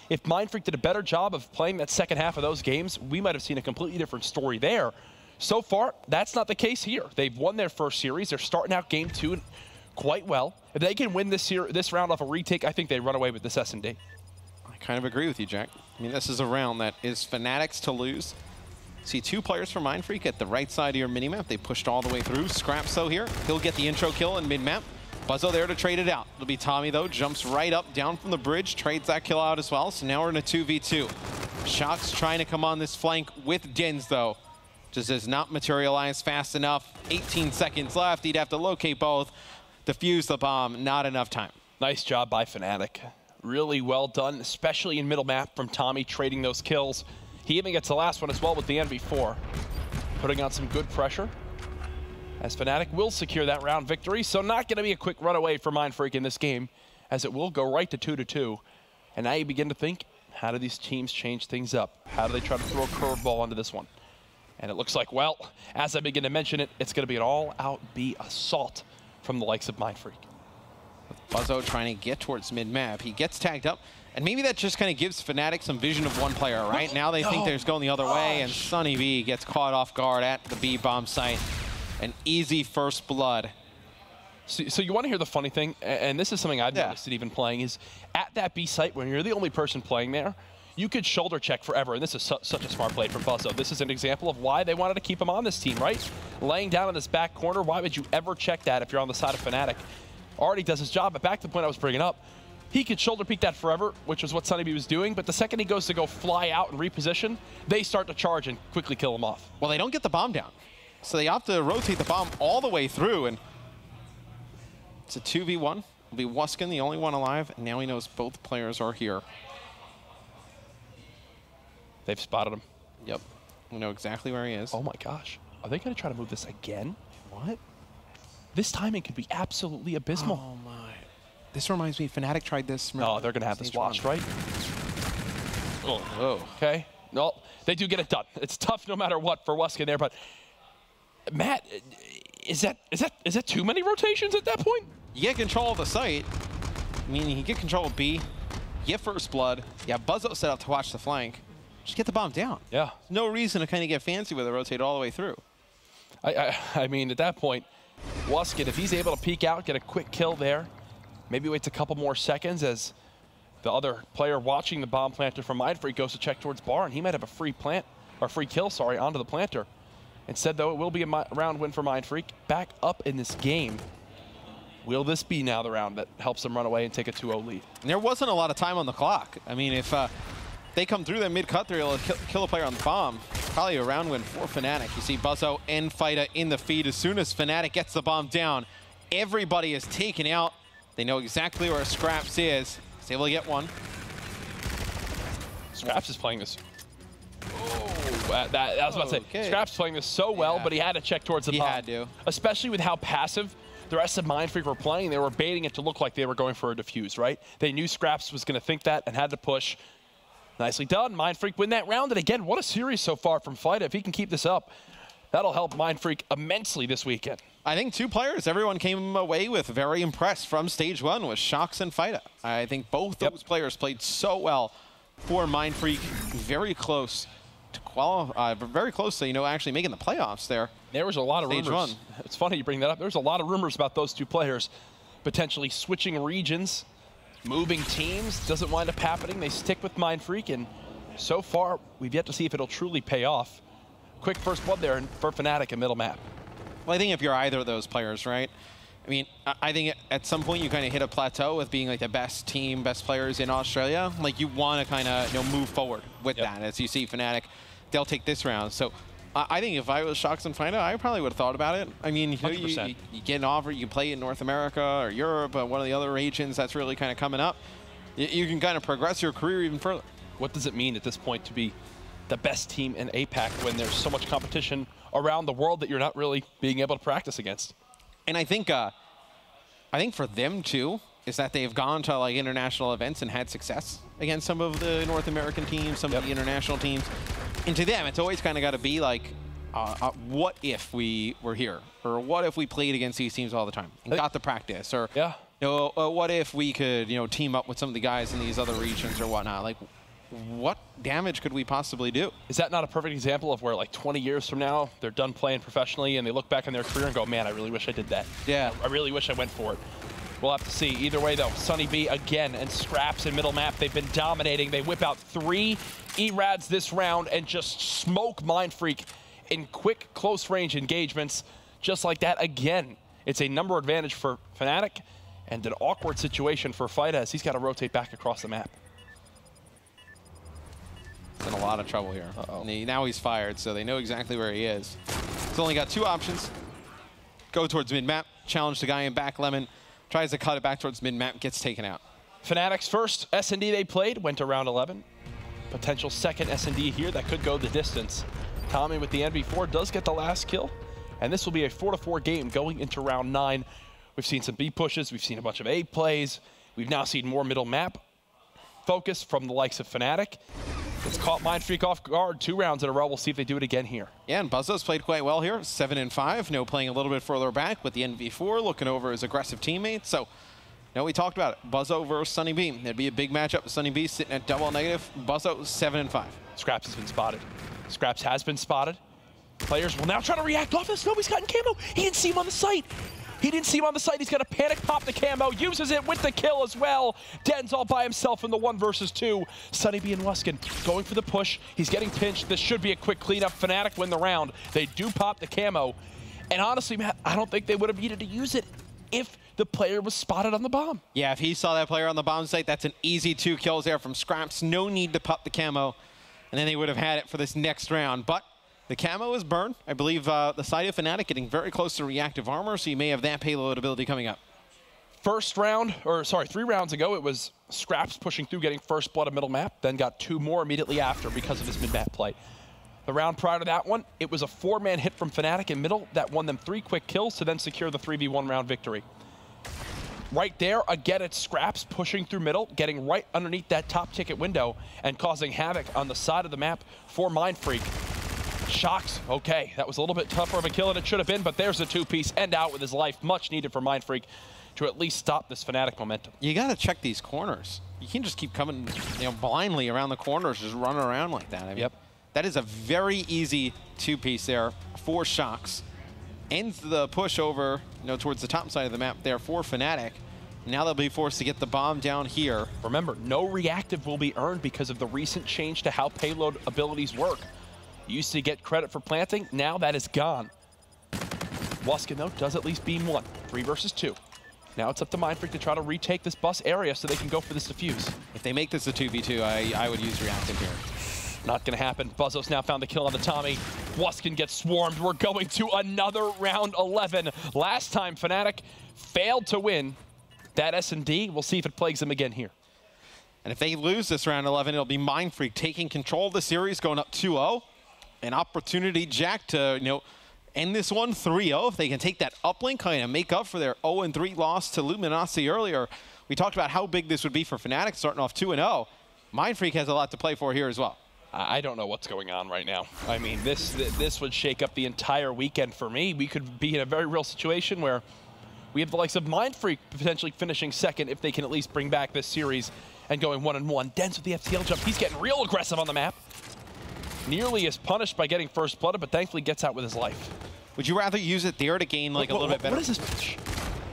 [SPEAKER 9] If MindFreak did a better job of playing that second half of those games, we might have seen a completely different story there. So far, that's not the case here. They've won their first series. They're starting out game 2 quite well. If they can win this round off a retake, I think they run away with this S&D. I kind of agree with you, Jack. I mean, this is a round that is Fnatic's to lose. See 2 players from MindFreak at the right side of your minimap. They pushed all the way through. Scraps, though, here. He'll get the intro kill in mid-map. Buzzo there to trade it out. It'll be Tommy, though. Jumps right up, down from the bridge. Trades that kill out as well. So now we're in a 2v2. Shox trying to come on this flank with Denz, though. Just does not materialize fast enough. 18 seconds left. He'd have to locate both. Defuse the bomb. Not enough time. Nice job by Fnatic. Really well done, especially in middle map from Tommy, trading those kills. He even gets the last one as well with the NV4. Putting on some good pressure.
[SPEAKER 8] as Fnatic will secure that round victory. So not going to be a quick runaway for MindFreak in this game, as it will go right to 2-2. And now you begin to think, how do these teams change things up? How do they try to throw a curveball into this one? And it looks like, well, as I begin to mention it, it's going to be an all-out B assault from the likes of MindFreak.
[SPEAKER 9] Buzzo trying to get towards mid-map. He gets tagged up, and maybe that just kind of gives Fnatic some vision of one player, right? Now they think they're going the other way, and Sunny B gets caught off guard at the B bomb site. An easy first blood.
[SPEAKER 8] So you want to hear the funny thing, and this is something I've noticed even playing, is at that B site, when you're the only person playing there, you could shoulder check forever, and this is such a smart play from Buzzo. This is an example of why they wanted to keep him on this team, right? Laying down in this back corner, why would you ever check that if you're on the side of Fnatic? Already does his job, but back to the point I was bringing up, he could shoulder peek that forever, which is what Sunny B was doing, but the second he goes to go fly out and reposition, they start to charge and quickly kill him off.
[SPEAKER 9] Well, they don't get the bomb down, so they opt to rotate the bomb all the way through, and it's a 2v1. It'll be Wuskin, the only one alive, and now he knows both players are here.
[SPEAKER 8] They've spotted him.
[SPEAKER 9] Yep. We know exactly where he is.
[SPEAKER 8] Oh my gosh. Are they going to try to move this again?
[SPEAKER 9] What?
[SPEAKER 8] This timing could be absolutely abysmal.
[SPEAKER 9] Oh my. This reminds me, Fnatic tried this.
[SPEAKER 8] No, they're going to have this watched, right?
[SPEAKER 9] Oh.
[SPEAKER 8] Okay. No, they do get it done. It's tough no matter what for Wuskin there, but Matt, is that too many rotations at that point?
[SPEAKER 9] You get control of the site. I mean, you get control of B, you get first blood. Yeah, Buzzo set up to watch the flank. Just get the bomb down.
[SPEAKER 8] Yeah.
[SPEAKER 9] No reason to kind of get fancy with it, rotate all the way through.
[SPEAKER 8] I mean, at that point, Wuskin, if he's able to peek out, get a quick kill there, maybe waits a couple more seconds as the other player watching the bomb planter from MindFreak goes to check towards bar, and he might have a free kill, onto the planter. Instead, though, it will be a round win for MindFreak. Back up in this game. Will this be now the round that helps them run away and take a 2-0 lead?
[SPEAKER 9] And there wasn't a lot of time on the clock. I mean, if they come through that mid-cut, they're able to kill a player on the bomb. Probably a round win for Fnatic. You see Buzzo and Fida in the feed. As soon as Fnatic gets the bomb down, everybody is taken out. They know exactly where Scraps is. He's able to get one.
[SPEAKER 8] Scraps is playing this. Oh, I was about to say,
[SPEAKER 9] Okay.
[SPEAKER 8] Scraps playing this so well, but he had to check towards the bomb.
[SPEAKER 9] He had to.
[SPEAKER 8] Especially with how passive the rest of MindFreak were playing. They were baiting it to look like they were going for a defuse, right? They knew Scraps was going to think that and had to push. Nicely done. MindFreak win that round. And again, what a series so far from Fida. If he can keep this up, that'll help MindFreak immensely this weekend.
[SPEAKER 9] I think two players everyone came away with very impressed from stage one was Shox and Fida. I think both those players played so well for MindFreak. Very close to qualify, very close to, actually making the playoffs there.
[SPEAKER 8] There was a lot of
[SPEAKER 9] Stage
[SPEAKER 8] rumors.
[SPEAKER 9] one.
[SPEAKER 8] It's funny you bring that up. There's a lot of rumors about those two players potentially switching regions, moving teams. Doesn't wind up happening. They stick with MindFreak, and so far, we've yet to see if it'll truly pay off. Quick first blood there for Fnatic in middle map.
[SPEAKER 9] Well, I think if you're either of those players, right? I mean, I think at some point you kind of hit a plateau with being like the best team, best players in Australia. Like you want to kind of move forward with that. As you see Fnatic, they'll take this round. So I think if I was Shox and Fida, I probably would have thought about it. I mean, you get an offer, you can play in North America or Europe, one of the other regions that's really kind of coming up. You can kind of progress your career even further.
[SPEAKER 8] What does it mean at this point to be the best team in APAC when there's so much competition around the world that you're not really being able to practice against?
[SPEAKER 9] And I think for them too is that they've gone to like international events and had success against some of the North American teams, some of the international teams. And to them, it's always kind of got to be like, what if we were here, or what if we played against these teams all the time and got the practice, or what if we could team up with some of the guys in these other regions or whatnot? Like, what damage could we possibly do?
[SPEAKER 8] Is that not a perfect example of where like 20 years from now, they're done playing professionally and they look back on their career and go, man, I really wish I did that.
[SPEAKER 9] Yeah.
[SPEAKER 8] I really wish I went for it. We'll have to see. Either way though, Sunny B again and Scraps in middle map. They've been dominating. They whip out 3 E-Rads this round and just smoke MindFreak in quick, close range engagements. Just like that again. It's a number advantage for Fnatic and an awkward situation for Fida as he's got to rotate back across the map.
[SPEAKER 9] In a lot of trouble here. Now he's fired, so they know exactly where he is. He's only got 2 options. Go towards mid-map, challenge the guy in back. Lemon tries to cut it back towards mid-map, gets taken out.
[SPEAKER 8] Fnatic's first S&D they played went to round 11. Potential second S&D here that could go the distance. Tommy with the NV4 does get the last kill. And this will be a 4-4 game going into round 9. We've seen some B pushes, we've seen a bunch of A plays. We've now seen more middle map focus from the likes of Fnatic. It's caught MindFreak off guard 2 rounds in a row. We'll see if they do it again here.
[SPEAKER 9] Yeah, and Buzzo's played quite well here, 7-5. No, playing a little bit further back with the NV4, looking over his aggressive teammates. So, we talked about it. Buzzo versus Sunny B. It'd be a big matchup. Sunny B sitting at double negative. Buzzo 7-5.
[SPEAKER 8] Scraps has been spotted. Scraps has been spotted. Players will now try to react off this. Nobody's gotten camo. He didn't see him on the site. He didn't see him on the site. He's going to panic pop the camo. Uses it with the kill as well. Den's all by himself in the 1 versus 2. Sunny B and Wuskin going for the push. He's getting pinched. This should be a quick cleanup. Fnatic win the round. They do pop the camo. And honestly, Matt, I don't think they would have needed to use it if the player was spotted on the bomb.
[SPEAKER 9] Yeah, if he saw that player on the bomb site, that's an easy 2 kills there from Scraps. No need to pop the camo. And then they would have had it for this next round. But the camo is burned. I believe the side of Fnatic getting very close to reactive armor, so you may have that payload ability coming up.
[SPEAKER 8] 3 rounds ago, it was Scraps pushing through, getting first blood of middle map, then got 2 more immediately after because of his mid-map play. The round prior to that one, it was a 4-man hit from Fnatic in middle that won them 3 quick kills to then secure the 3v1 round victory. Right there, again, it's Scraps pushing through middle, getting right underneath that top ticket window and causing havoc on the side of the map for MindFreak. Shocks, okay, that was a little bit tougher of a kill than it should have been, but there's a 2-piece end out with his life, much needed for MindFreak to at least stop this Fnatic momentum.
[SPEAKER 9] You got to check these corners. You can't just keep coming, blindly around the corners, just running around like that. I mean,
[SPEAKER 8] yep.
[SPEAKER 9] That is a very easy 2-piece there for Shocks. Ends the push over, towards the top side of the map there for Fnatic. Now they'll be forced to get the bomb down here.
[SPEAKER 8] Remember, no reactive will be earned because of the recent change to how payload abilities work. You used to get credit for planting, now that is gone. Wuskin, though, does at least beam 1, 3 versus 2. Now it's up to MindFreak to try to retake this bus area so they can go for this defuse.
[SPEAKER 9] If they make this a 2v2, I would use reactive here.
[SPEAKER 8] Not gonna happen. Buzzo's now found the kill on the Tommy. Wuskin gets swarmed. We're going to another round 11. Last time Fnatic failed to win that S&D. We'll see if it plagues them again here.
[SPEAKER 9] And if they lose this round 11, it'll be MindFreak taking control of the series, going up 2-0. An opportunity, Jack, to end this one 3-0. If they can take that uplink, kind of make up for their 0-3 loss to Luminosity earlier. We talked about how big this would be for Fnatic, starting off 2-0. MindFreak has a lot to play for here as well.
[SPEAKER 8] I don't know what's going on right now. I mean, this would shake up the entire weekend for me. We could be in a very real situation where we have the likes of MindFreak potentially finishing second if they can at least bring back this series and going 1-1. Den's with the FTL jump. He's getting real aggressive on the map. Nearly is punished by getting first blooded, but thankfully gets out with his life.
[SPEAKER 9] Would you rather use it there to gain a little bit better?
[SPEAKER 8] What is this pitch?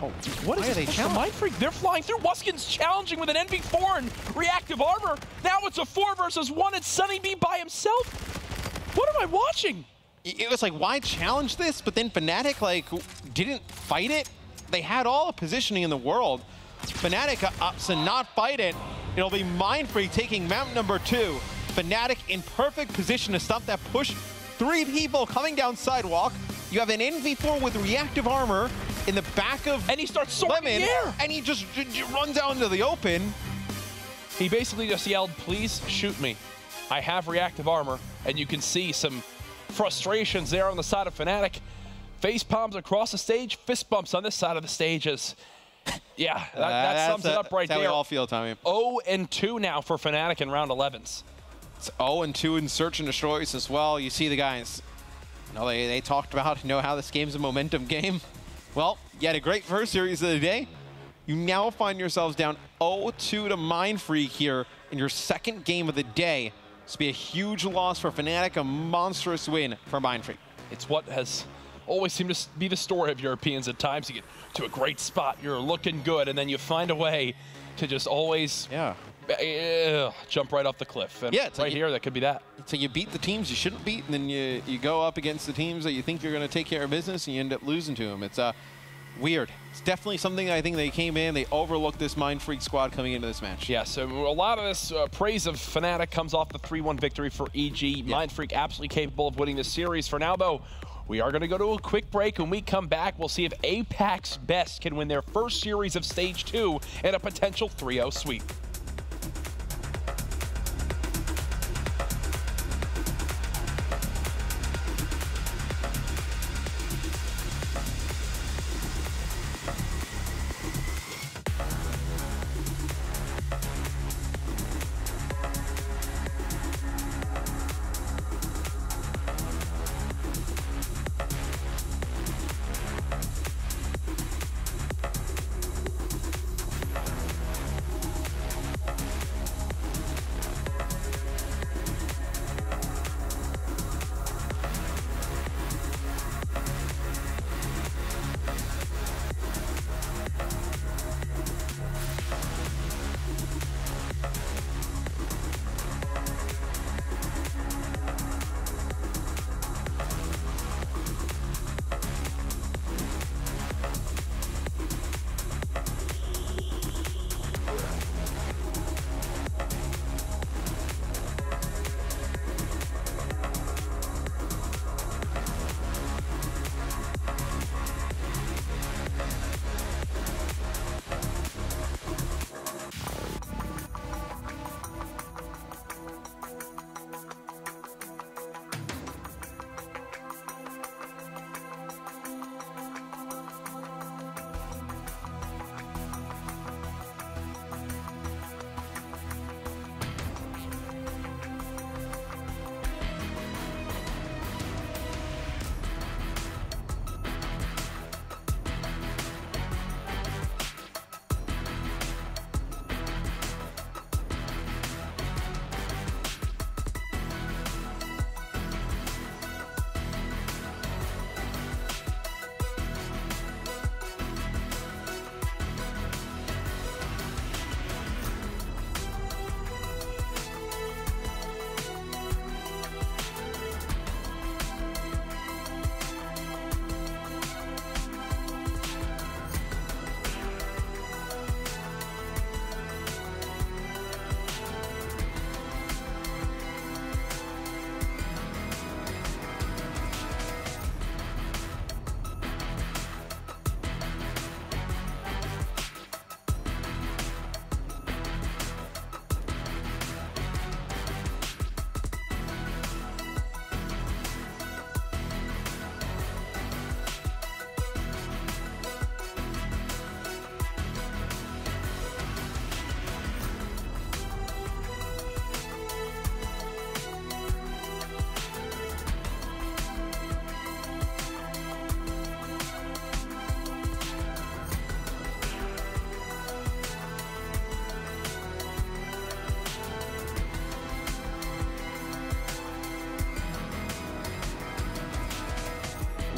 [SPEAKER 8] Oh, what is this pitch for MindFreak? They're flying through. Wuskin's challenging with an NV4 and reactive armor. Now it's a 4 versus 1. It's Sunny B by himself. What am I watching?
[SPEAKER 9] It was like, why challenge this? But then Fnatic didn't fight it. They had all the positioning in the world. Fnatic opts to not fight it. It'll be MindFreak taking map number 2. Fnatic in perfect position to stop that push. 3 people coming down sidewalk. You have an NV4 with reactive armor in the back of
[SPEAKER 8] and he starts soaring in the air.
[SPEAKER 9] And he just runs out into the open.
[SPEAKER 8] He basically just yelled, "Please shoot me. I have reactive armor." And you can see some frustrations there on the side of Fnatic. Face palms across the stage, fist bumps on this side of the stages. Yeah, that sums it up right there.
[SPEAKER 9] That's how we all feel, Tommy.
[SPEAKER 8] 0-2 now for Fnatic in round 11s.
[SPEAKER 9] It's 0-2 in Search and Destroys as well. You see the guys, they talked about, how this game's a momentum game. Well, you had a great first series of the day. You now find yourselves down 0-2 to MindFreak here in your second game of the day. This will be a huge loss for Fnatic, a monstrous win for MindFreak.
[SPEAKER 8] It's what has always seemed to be the story of Europeans at times. You get to a great spot, you're looking good, and then you find a way to just always jump right off the cliff. And here, that could be that.
[SPEAKER 9] So you beat the teams you shouldn't beat, and then you go up against the teams that you think you're going to take care of business, and you end up losing to them. It's weird. It's definitely something I think they came in, they overlooked this MindFreak squad coming into this match.
[SPEAKER 8] Yeah, so a lot of this praise of Fnatic comes off the 3-1 victory for EG. Yeah. MindFreak absolutely capable of winning this series. For now, though, we are going to go to a quick break. When we come back, we'll see if Apex Best can win their first series of Stage 2 in a potential 3-0 sweep.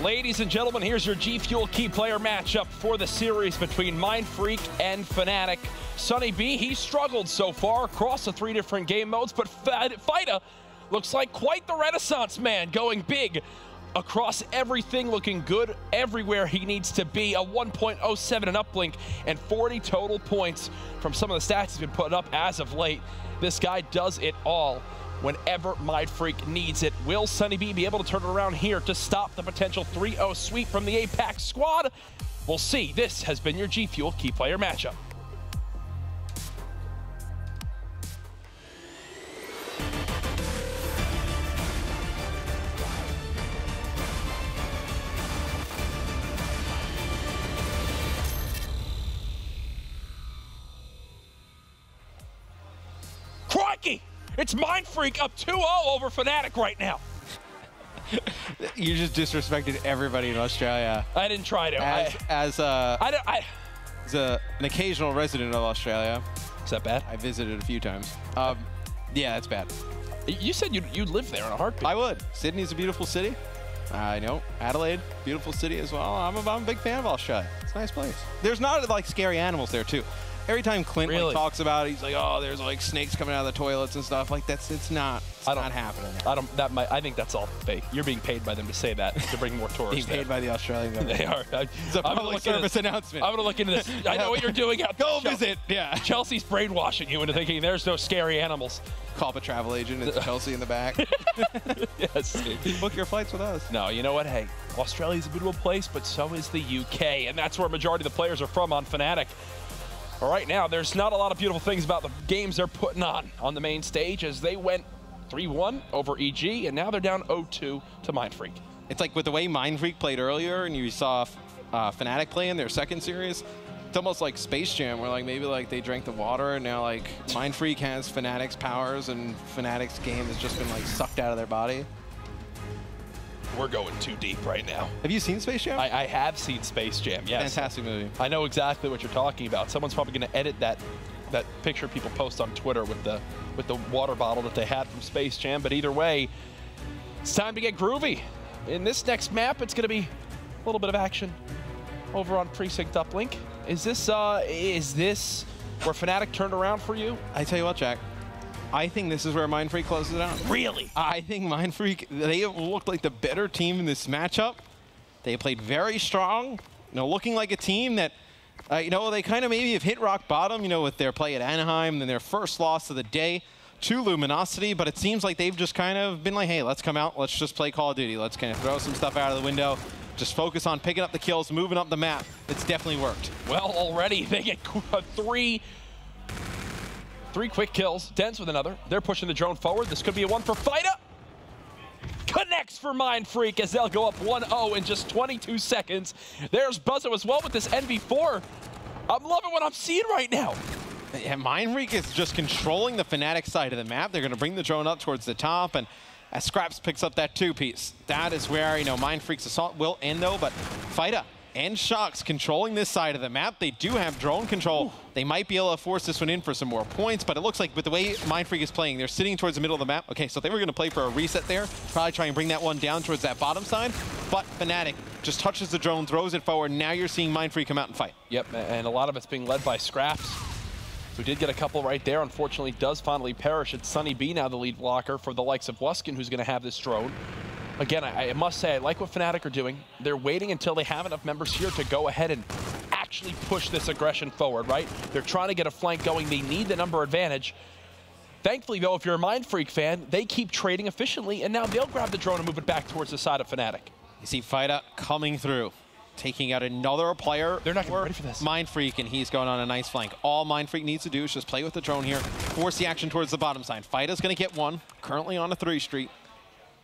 [SPEAKER 8] Ladies and gentlemen, here's your G Fuel key player matchup for the series between MindFreak and Fnatic. Sunny B, he struggled so far across the 3 different game modes, but Fida looks like quite the renaissance man, going big across everything, looking good everywhere he needs to be. A 1.07 in uplink and 40 total points from some of the stats he's been putting up as of late. This guy does it all whenever MindFreak needs it. Will Sunny B be able to turn it around here to stop the potential 3-0 sweep from the Apex squad? We'll see. This has been your G Fuel key player matchup. Crikey! It's MindFreak up 2-0 over Fnatic right now.
[SPEAKER 9] You just disrespected everybody in Australia.
[SPEAKER 8] I didn't try to.
[SPEAKER 9] As an occasional resident of Australia.
[SPEAKER 8] Is that bad?
[SPEAKER 9] I visited a few times. Yeah, it's bad.
[SPEAKER 8] You said you'd live there in a heartbeat.
[SPEAKER 9] I would. Sydney's a beautiful city. I know. Adelaide, beautiful city as well. I'm a big fan of Australia. It's a nice place. There's not like scary animals there too. Every time Clint like, talks about it, he's like, "Oh, there's like snakes coming out of the toilets and stuff." Like it's not happening.
[SPEAKER 8] I think that's all fake. You're being paid by them to say that to bring more tourists.
[SPEAKER 9] Being paid by the Australian government.
[SPEAKER 8] They are.
[SPEAKER 9] It's a public service announcement.
[SPEAKER 8] I'm gonna look into this. I know what you're doing out there.
[SPEAKER 9] Go visit. Yeah.
[SPEAKER 8] Chelsea's brainwashing you into thinking there's no scary animals.
[SPEAKER 9] Call up a travel agent. It's Chelsea in the back.
[SPEAKER 8] Yes.
[SPEAKER 9] Book your flights with us.
[SPEAKER 8] No, you know what? Hey, Australia's a beautiful place, but so is the UK, and that's where a majority of the players are from on Fnatic. All right, now there's not a lot of beautiful things about the games they're putting on the main stage, as they went 3-1 over EG, and now they're down 0-2 to MindFreak.
[SPEAKER 9] It's like with the way MindFreak played earlier, and you saw Fnatic play in their second series. It's almost like Space Jam, where like maybe like they drank the water, and now like MindFreak has Fnatic's powers, and Fnatic's game has just been like sucked out of their body.
[SPEAKER 8] We're going too deep right now.
[SPEAKER 9] Have you seen Space Jam?
[SPEAKER 8] I have seen Space Jam, yes.
[SPEAKER 9] Fantastic movie.
[SPEAKER 8] I know exactly what you're talking about. Someone's probably going to edit that picture people post on Twitter with the water bottle that they had from Space Jam. But either way, it's time to get groovy. In this next map, it's going to be a little bit of action over on Precinct Uplink. Is this where Fnatic turned around for you?
[SPEAKER 9] I tell you what, Jack. I think this is where MindFreak closes it out.
[SPEAKER 8] Really?
[SPEAKER 9] I think MindFreak, they looked like the better team in this matchup. They played very strong, looking like a team that, they kind of maybe have hit rock bottom, with their play at Anaheim and their first loss of the day to Luminosity, but it seems like they've just kind of been like, hey, let's come out, let's just play Call of Duty. Let's kind of throw some stuff out of the window, just focus on picking up the kills, moving up the map. It's definitely worked.
[SPEAKER 8] Well, already they get three quick kills. Dens with another. They're pushing the drone forward. This could be a one for Fida. Connects for MindFreak as they'll go up 1-0 in just 22 seconds. There's Buzzo as well with this NV4. I'm loving what I'm seeing right now.
[SPEAKER 9] Yeah, MindFreak is just controlling the Fnatic side of the map. They're going to bring the drone up towards the top, and as Scraps picks up that 2-piece, that is where, MindFreak's assault will end, though, but Fida and Shocks controlling this side of the map. They do have drone control. They might be able to force this one in for some more points, but it looks like with the way MindFreak is playing, they're sitting towards the middle of the map. Okay, so they were going to play for a reset there, probably try and bring that one down towards that bottom side, but Fnatic just touches the drone, throws it forward. Now you're seeing MindFreak come out and fight.
[SPEAKER 8] Yep, and a lot of it's being led by Scraps, who did get a couple right there. Unfortunately, does finally perish. It's Sunny B now the lead blocker for the likes of Wuskin, who's going to have this drone. Again, I must say, I like what Fnatic are doing. They're waiting until they have enough members here to go ahead and actually push this aggression forward, right? They're trying to get a flank going. They need the number advantage. Thankfully, though, if you're a MindFreak fan, they keep trading efficiently, and now they'll grab the drone and move it back towards the side of Fnatic.
[SPEAKER 9] You see Fida coming through, taking out another player.
[SPEAKER 8] They're not ready for this.
[SPEAKER 9] MindFreak, and he's going on a nice flank. All MindFreak needs to do is just play with the drone here, force the action towards the bottom side. Fida's going to get one, currently on a 3 street.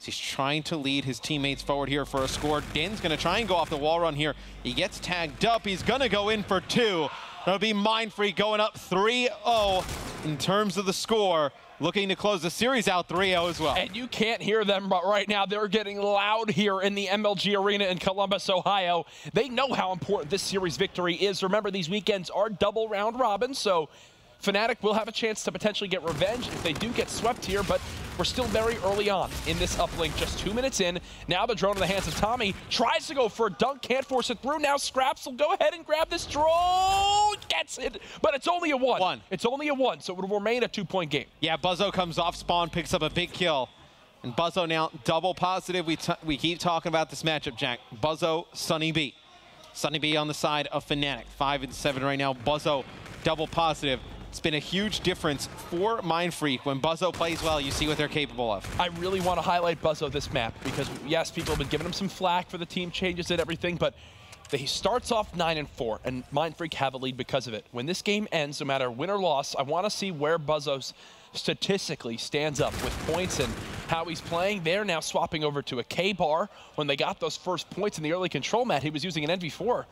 [SPEAKER 9] He's trying to lead his teammates forward here for a score. Den's going to try and go off the wall run here. He gets tagged up. He's going to go in for 2. That'll be MindFreak going up 3-0 in terms of the score, looking to close the series out 3-0 as well.
[SPEAKER 8] And you can't hear them, but right now they're getting loud here in the MLG Arena in Columbus, Ohio. They know how important this series victory is. Remember, these weekends are double round robin, so Fnatic will have a chance to potentially get revenge if they do get swept here, but We're still very early on in this uplink, just 2 minutes in. Now the drone in the hands of Tommy. Tries to go for a dunk, can't force it through. Now Scraps will go ahead and grab this drone. Gets it, but it's only a one. It's only a one, so it will remain a 2-point game.
[SPEAKER 9] Yeah, Buzzo comes off spawn, picks up a big kill. And Buzzo now double positive. We keep talking about this matchup, Jack. Buzzo, Sunny B. Sunny B on the side of Fnatic. 5 and 7 right now. Buzzo double positive. It's been a huge difference for MindFreak. When Buzzo plays well, you see what they're capable of.
[SPEAKER 8] I really want to highlight Buzzo this map because, yes, people have been giving him some flack for the team changes and everything, but he starts off 9 and 4, and MindFreak have a lead because of it. When this game ends, no matter win or loss, I want to see where Buzzo's statistically stands up with points and how he's playing. They're now swapping over to a K-bar. When they got those first points in the early control mat, he was using an NV4.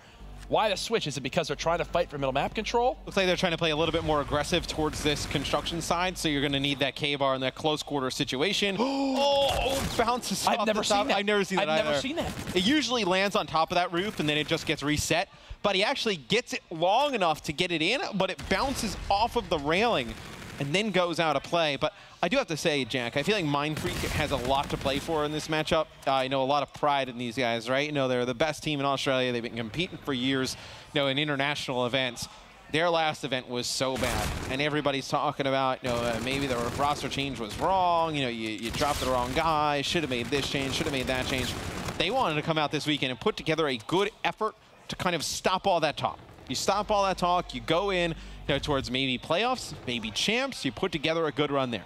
[SPEAKER 8] Why the switch? Is it because they're trying to fight for middle map control?
[SPEAKER 9] Looks like they're trying to play a little bit more aggressive towards this construction side, so you're going to need that K-bar in that close quarter situation. Oh, bounces off the top. I've never seen that either.
[SPEAKER 8] I've never seen that.
[SPEAKER 9] It usually lands on top of that roof, and then it just gets reset. But he actually gets it long enough to get it in, but it bounces off of the railing and then goes out of play. But I do have to say, Jack, I feel like MindFreak has a lot to play for in this matchup. I know a lot of pride in these guys, right? You know, they're the best team in Australia. They've been competing for years, you know, in international events. Their last event was so bad, and everybody's talking about, you know, maybe the roster change was wrong. You know, you dropped the wrong guy, should have made this change, should have made that change. They wanted to come out this weekend and put together a good effort to kind of stop all that talk. You stop all that talk, you go in, you know, towards maybe playoffs, maybe champs, you put together a good run there.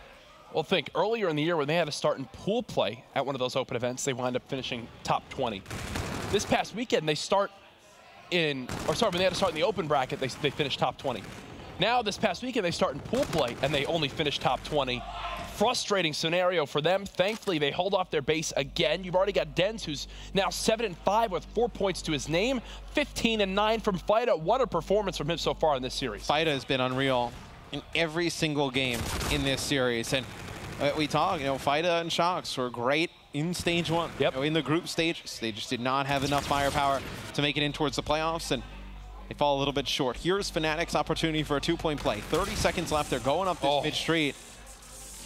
[SPEAKER 8] Well, think, earlier in the year when they had to start in pool play at one of those open events, they wound up finishing top 20. This past weekend, they start in, or sorry, when they had to start in the open bracket, they finished top 20. Now, this past weekend, they start in pool play, and they only finish top 20. Frustrating scenario for them. Thankfully, they hold off their base again. You've already got Dens, who's now 7 and 5 with 4 points to his name. 15 and 9 from Fida. What a performance from him so far in this series.
[SPEAKER 9] Fida has been unreal in every single game in this series. And we talk, you know, Fida and Shox were great in stage 1.
[SPEAKER 8] Yep.
[SPEAKER 9] You know, in the group stage, they just did not have enough firepower to make it in towards the playoffs, and they fall a little bit short. Here's Fnatic's opportunity for a 2-point play. 30 seconds left. They're going up this mid-street.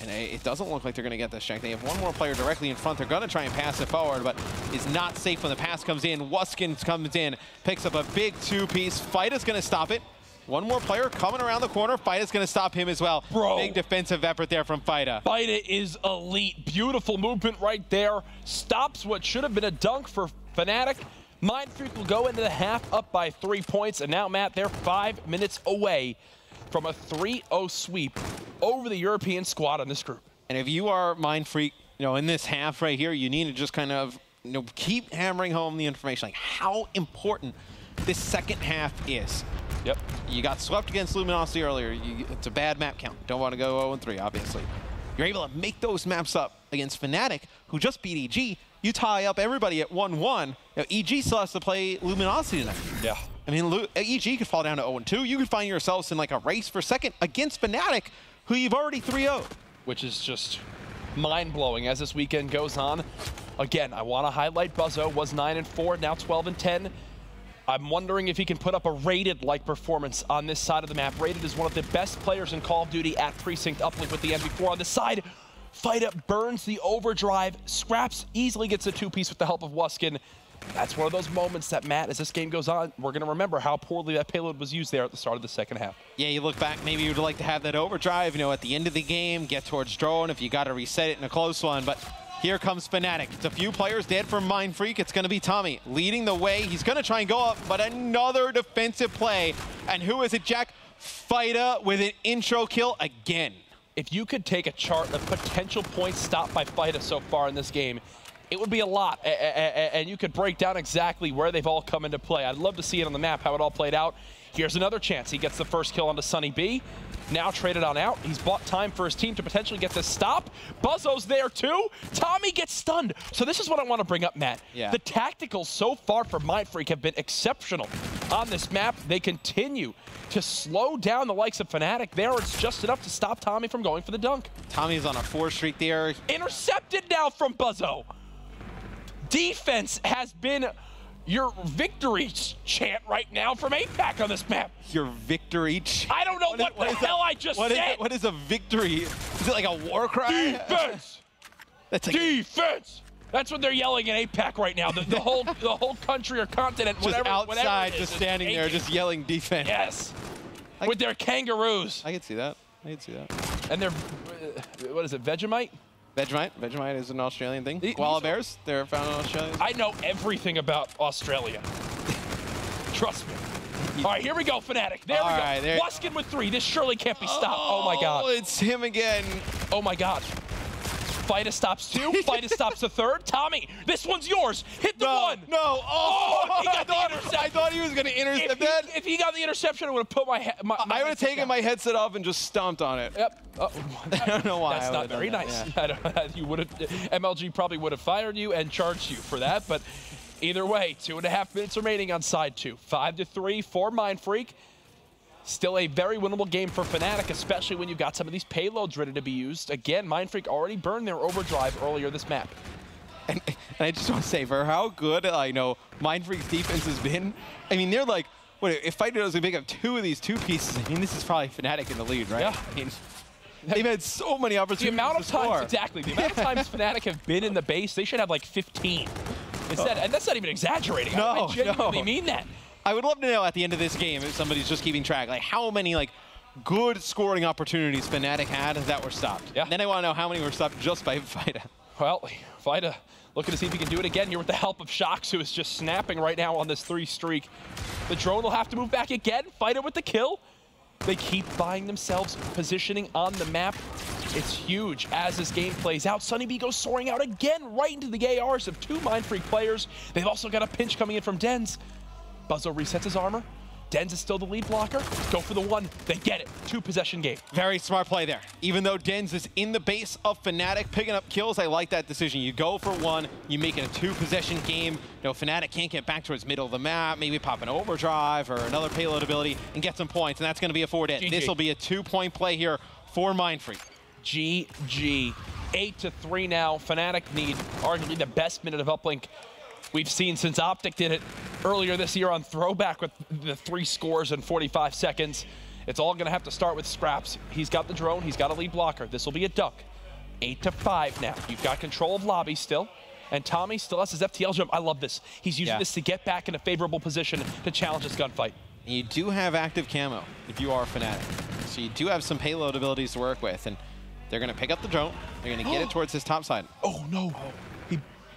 [SPEAKER 9] And it doesn't look like they're going to get this check. They have one more player directly in front. They're going to try and pass it forward, but it's not safe when the pass comes in. Wuskins comes in, picks up a big 2-piece. Fida's going to stop it. One more player coming around the corner. Fida's going to stop him as well.
[SPEAKER 8] Bro.
[SPEAKER 9] Big defensive effort there from Fida.
[SPEAKER 8] Fida is elite. Beautiful movement right there. Stops what should have been a dunk for Fnatic. MindFreak will go into the half up by 3 points. And now, Matt, they're 5 minutes away from a 3-0 sweep over the European squad in this group.
[SPEAKER 9] And if you are MindFreak, you know, in this half right here, you need to just kind of, you know, keep hammering home the information, like how important this second half is.
[SPEAKER 8] Yep.
[SPEAKER 9] You got swept against Luminosity earlier. It's a bad map count. Don't want to go 0-3, obviously. You're able to make those maps up against Fnatic, who just beat EG. You tie up everybody at 1-1. You know, EG still has to play Luminosity tonight.
[SPEAKER 8] Yeah.
[SPEAKER 9] I mean, EG could fall down to 0-2. You could find yourselves in like a race for second against Fnatic, who you've already 3-0'd.
[SPEAKER 8] Which is just mind-blowing as this weekend goes on. Again, I want to highlight Buzzo. Was 9 and 4, now 12 and 10. I'm wondering if he can put up a Rated-like performance on this side of the map. Rated is one of the best players in Call of Duty at Precinct, uplink with the NV4 on the side. Fida burns the overdrive. Scraps easily gets a 2-piece with the help of Wuskin. That's one of those moments that, Matt, as this game goes on, we're going to remember how poorly that payload was used there at the start of the second half.
[SPEAKER 9] Yeah, you look back, maybe you'd like to have that overdrive, you know, at the end of the game, get towards drone if you got to reset it in a close one. But here comes Fnatic. It's a few players dead from MindFreak. It's going to be Tommy leading the way. He's going to try and go up, but another defensive play. And who is it, Jack? Fida with an intro kill again.
[SPEAKER 8] If you could take a chart of potential points stopped by Fida so far in this game, it would be a lot, and you could break down exactly where they've all come into play. I'd love to see it on the map, how it all played out. Here's another chance. He gets the first kill onto Sunny B. Now traded on out. He's bought time for his team to potentially get this stop. Buzzo's there too. Tommy gets stunned. So this is what I want to bring up, Matt.
[SPEAKER 9] Yeah.
[SPEAKER 8] The tacticals so far from MindFreak have been exceptional on this map. They continue to slow down the likes of Fnatic. There, it's just enough to stop Tommy from going for the dunk.
[SPEAKER 9] Tommy's on a 4 streak there.
[SPEAKER 8] Intercepted now from Buzzo. Defense has been your victory chant right now from APAC on this map.
[SPEAKER 9] Your victory chant?
[SPEAKER 8] I don't know what the hell I just said.
[SPEAKER 9] What is a victory? Is it like a war cry?
[SPEAKER 8] Defense!
[SPEAKER 9] That's like
[SPEAKER 8] Defense! That's what they're yelling in APAC right now. The whole country or continent,
[SPEAKER 9] just
[SPEAKER 8] whatever,
[SPEAKER 9] outside,
[SPEAKER 8] whatever it is,
[SPEAKER 9] just standing there, just yelling defense.
[SPEAKER 8] Yes. With their kangaroos.
[SPEAKER 9] I can see that. I can see that.
[SPEAKER 8] And they're, what is it, Vegemite?
[SPEAKER 9] Vegemite. Vegemite is an Australian thing. Koala bears, they're found in Australia.
[SPEAKER 8] I know everything about Australia. Trust me. All right, here we go, Fnatic. There we go. Wuskin with 3. This surely can't be stopped. Oh, my God.
[SPEAKER 9] Oh, it's him again.
[SPEAKER 8] Oh, my God. Fighter stops 2. Fighter stops a 3rd. Tommy, this one's yours. Hit the 1.
[SPEAKER 9] No. Oh,
[SPEAKER 8] he got the interception.
[SPEAKER 9] I thought he was going to intercept that.
[SPEAKER 8] If he got the interception, I would have put my
[SPEAKER 9] I would have taken my headset off and just stomped on it.
[SPEAKER 8] Yep.
[SPEAKER 9] I don't know why.
[SPEAKER 8] That's not very nice. Yeah. You would have. MLG probably would have fired you and charged you for that. But either way, 2.5 minutes remaining on side 2. 5-3 for MindFreak. Still a very winnable game for Fnatic, especially when you've got some of these payloads ready to be used. Again, MindFreak already burned their overdrive earlier this map.
[SPEAKER 9] And I just want to say, for how good I know MindFreak's defense has been, I mean, they're like, what, if Fighter doesn't pick up 2 of these 2 pieces, I mean, this is probably Fnatic in the lead, right?
[SPEAKER 8] Yeah.
[SPEAKER 9] I mean, they've had so many opportunities.
[SPEAKER 8] The amount of times,
[SPEAKER 9] score.
[SPEAKER 8] exactly, the amount of times Fnatic have been in the base, they should have like 15. Instead, and that's not even exaggerating. I genuinely mean that.
[SPEAKER 9] I would love to know at the end of this game, if somebody's just keeping track, like how many like good scoring opportunities Fnatic had that were stopped.
[SPEAKER 8] Yeah.
[SPEAKER 9] And then I want to know how many were stopped just by Fida.
[SPEAKER 8] Well, Fida looking to see if he can do it again here with the help of Shox, who is just snapping right now on this 3 streak. The drone will have to move back again. Fida with the kill. They keep buying themselves positioning on the map. It's huge as this game plays out. Sunny B goes soaring out again right into the ARs of 2 MindFreak players. They've also got a pinch coming in from Dens. Buzzo resets his armor. Dens is still the lead blocker. Go for the 1. They get it. 2 possession game.
[SPEAKER 9] Very smart play there. Even though Dens is in the base of Fnatic picking up kills, I like that decision. You go for 1, you make it a 2 possession game. You know, Fnatic can't get back towards middle of the map, maybe pop an overdrive or another payload ability and get some points, and that's going to be a 4 dead. This will be a 2-point play here for MindFreak.
[SPEAKER 8] GG. 8-3 now. Fnatic need arguably the best minute of uplink we've seen since Optic did it earlier this year on Throwback with the 3 scores in 45 seconds. It's all going to have to start with scraps. He's got the drone. He's got a lead blocker. This will be a dunk. 8-5 now. You've got control of lobby still. And Tommy still has his FTL jump. I love this. He's using this to get back in a favorable position to challenge this gunfight.
[SPEAKER 9] You do have active camo if you are Fnatic. So you do have some payload abilities to work with. And they're going to pick up the drone. They're going to get it towards his top side.
[SPEAKER 8] Oh, no.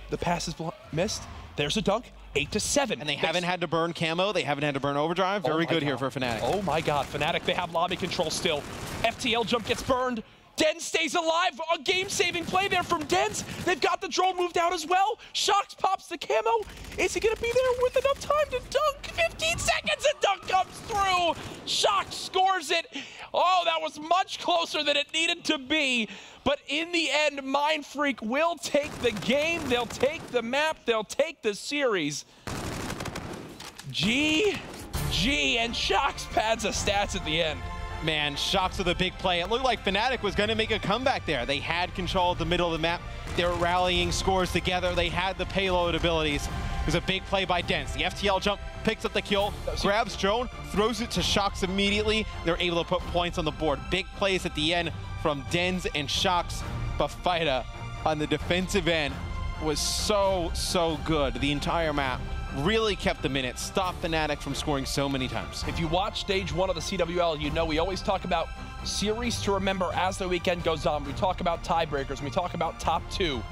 [SPEAKER 8] The pass is missed. There's a dunk. 8-7.
[SPEAKER 9] And they haven't had to burn camo. They haven't had to burn overdrive. Very good here for Fnatic.
[SPEAKER 8] Oh my God, Fnatic, they have lobby control still. FTL jump gets burned. Dens stays alive. A game-saving play there from Dens. They've got the drone moved out as well. Shox pops the camo. Is he going to be there with enough time to dunk? 15 seconds, a dunk comes through. Shox scores it. Oh, that was much closer than it needed to be. But in the end, MindFreak will take the game. They'll take the map. They'll take the series. GG, and Shox pads the stats at the end.
[SPEAKER 9] Man, Shox with a big play. It looked like Fnatic was going to make a comeback there. They had control of the middle of the map. They were rallying scores together. They had the payload abilities. It was a big play by Dens. The FTL jump picks up the kill, grabs drone, throws it to Shox immediately. They're able to put points on the board. Big plays at the end from Dens and Shox. But Fida on the defensive end was so good. The entire map really kept the minute, stopped Fnatic from scoring so many times.
[SPEAKER 8] If you watch stage 1 of the CWL, you know we always talk about series to remember as the weekend goes on. We talk about tiebreakers, we talk about top 2.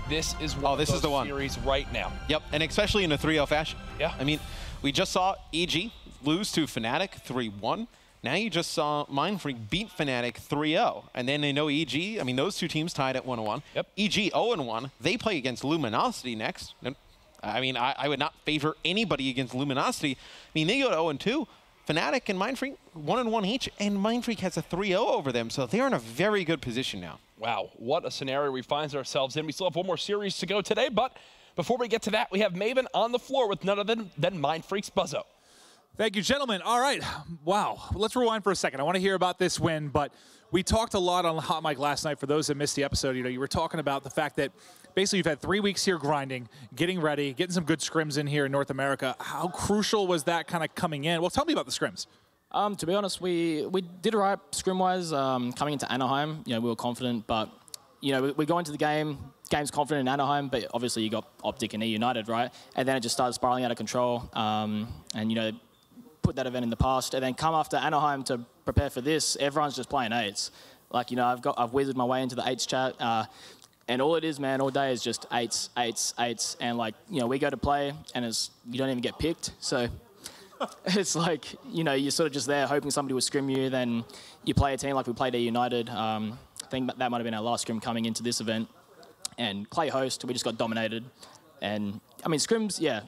[SPEAKER 8] This is one of those series right now.
[SPEAKER 9] Yep, and especially in a 3-0 fashion.
[SPEAKER 8] Yeah.
[SPEAKER 9] I mean, we just saw EG lose to Fnatic 3-1. Now you just saw MindFreak beat Fnatic 3-0. And then they know EG, I mean, those 2 teams tied at 1-1.
[SPEAKER 8] Yep.
[SPEAKER 9] EG 0-1. They play against Luminosity next. I mean, I would not favor anybody against Luminosity. I mean, they go to 0-2. Fnatic and MindFreak 1-1 each, and MindFreak has a 3-0 over them, so they're in a very good position now.
[SPEAKER 8] Wow, what a scenario we find ourselves in. We still have one more series to go today, but before we get to that, we have Maven on the floor with none other than MindFreak's Buzzo.
[SPEAKER 10] Thank you, gentlemen. All right. Wow. Let's rewind for a second. I want to hear about this win, but We talked a lot on Hot Mic last night. For those that missed the episode, you were talking about the fact that basically you've had 3 weeks here grinding, getting ready, getting some good scrims in here in North America. How crucial was that kind of coming in? Well, tell me about the scrims.
[SPEAKER 11] To be honest, we did all right scrim-wise. Coming into Anaheim, we were confident, but we go into the game's confident in Anaheim, but obviously you got Optic and E United, right? And then it just started spiraling out of control, and put that event in the past, and then come after Anaheim to prepare for this. Everyone's just playing 8s. Like I've wizarded my way into the 8s chat. And all it is, man, all day is just 8s, 8s, 8s. And, we go to play, and you don't even get picked. So it's like, you're sort of just there hoping somebody will scrim you. Then you play a team like we played at United. I think that might have been our last scrim coming into this event. And Clay host, we just got dominated. And, scrims, yeah,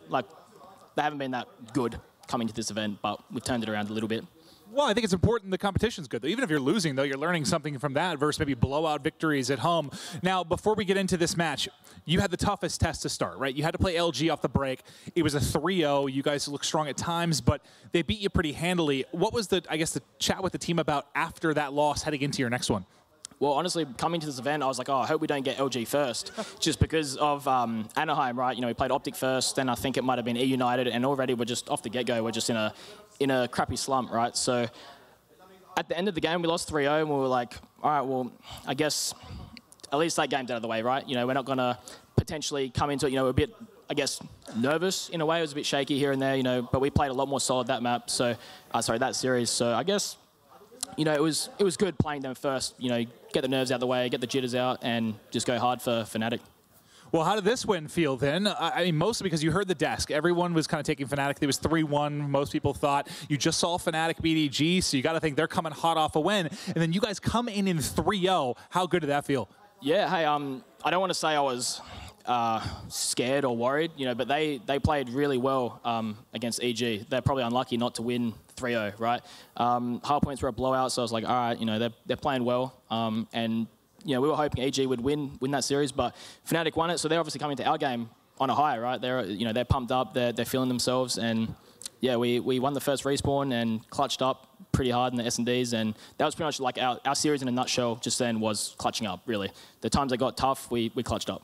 [SPEAKER 11] they haven't been that good coming to this event, but we've turned it around a little bit.
[SPEAKER 10] Well, I think it's important the competition's good, though. Even if you're losing, though, you're learning something from that versus maybe blowout victories at home. Now, before we get into this match, you had the toughest test to start, right? You had to play LG off the break. It was a 3-0. You guys looked strong at times, but they beat you pretty handily. What was the chat with the team about after that loss heading into your next one?
[SPEAKER 11] Well, honestly, coming to this event, I was like, I hope we don't get LG first, just because of Anaheim, right? We played Optic first, then I think it might have been E United, and already we're just off the get-go, we're just in a crappy slump, right? So at the end of the game, we lost 3-0, and we were like, all right, well, I guess at least that game's out of the way, right? We're not going to potentially come into it, a bit, I guess, nervous in a way. It was a bit shaky here and there, but we played a lot more solid that map, so, that series. So I guess, it was good playing them first, get the nerves out of the way, get the jitters out, and just go hard for Fnatic.
[SPEAKER 10] Well, how did this win feel then? Mostly because you heard the desk. Everyone was kind of taking Fnatic. It was 3-1. Most people thought. You just saw Fnatic beat EG, so you got to think they're coming hot off a win. And then you guys come in 3-0. How good did that feel?
[SPEAKER 11] Yeah, hey, I don't want to say I was scared or worried, but they played really well against EG. They're probably unlucky not to win 3-0, right? Hard points were a blowout, so I was like, all right, they're playing well. And we were hoping EG would win that series, but Fnatic won it, so they're obviously coming to our game on a high, right? They're pumped up, they're feeling themselves, and yeah, we won the first respawn and clutched up pretty hard in the S&Ds, and that was pretty much like our series in a nutshell just then was clutching up, really. The times they got tough, we clutched up.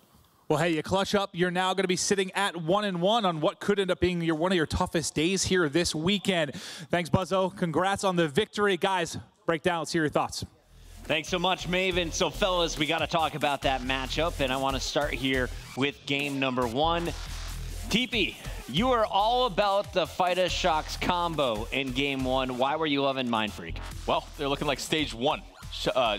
[SPEAKER 10] Well, hey, you clutch up. You're now going to be sitting at 1-1 on what could end up being one of your toughest days here this weekend. Thanks, Buzzo. Congrats on the victory. Guys, break down. Let's hear your thoughts.
[SPEAKER 4] Thanks so much, Maven. So, fellas, we got to talk about that matchup, and I want to start here with game number 1. TP, you are all about the Fida Shocks combo in game 1. Why were you loving MindFreak?
[SPEAKER 7] Well, they're looking like stage 1.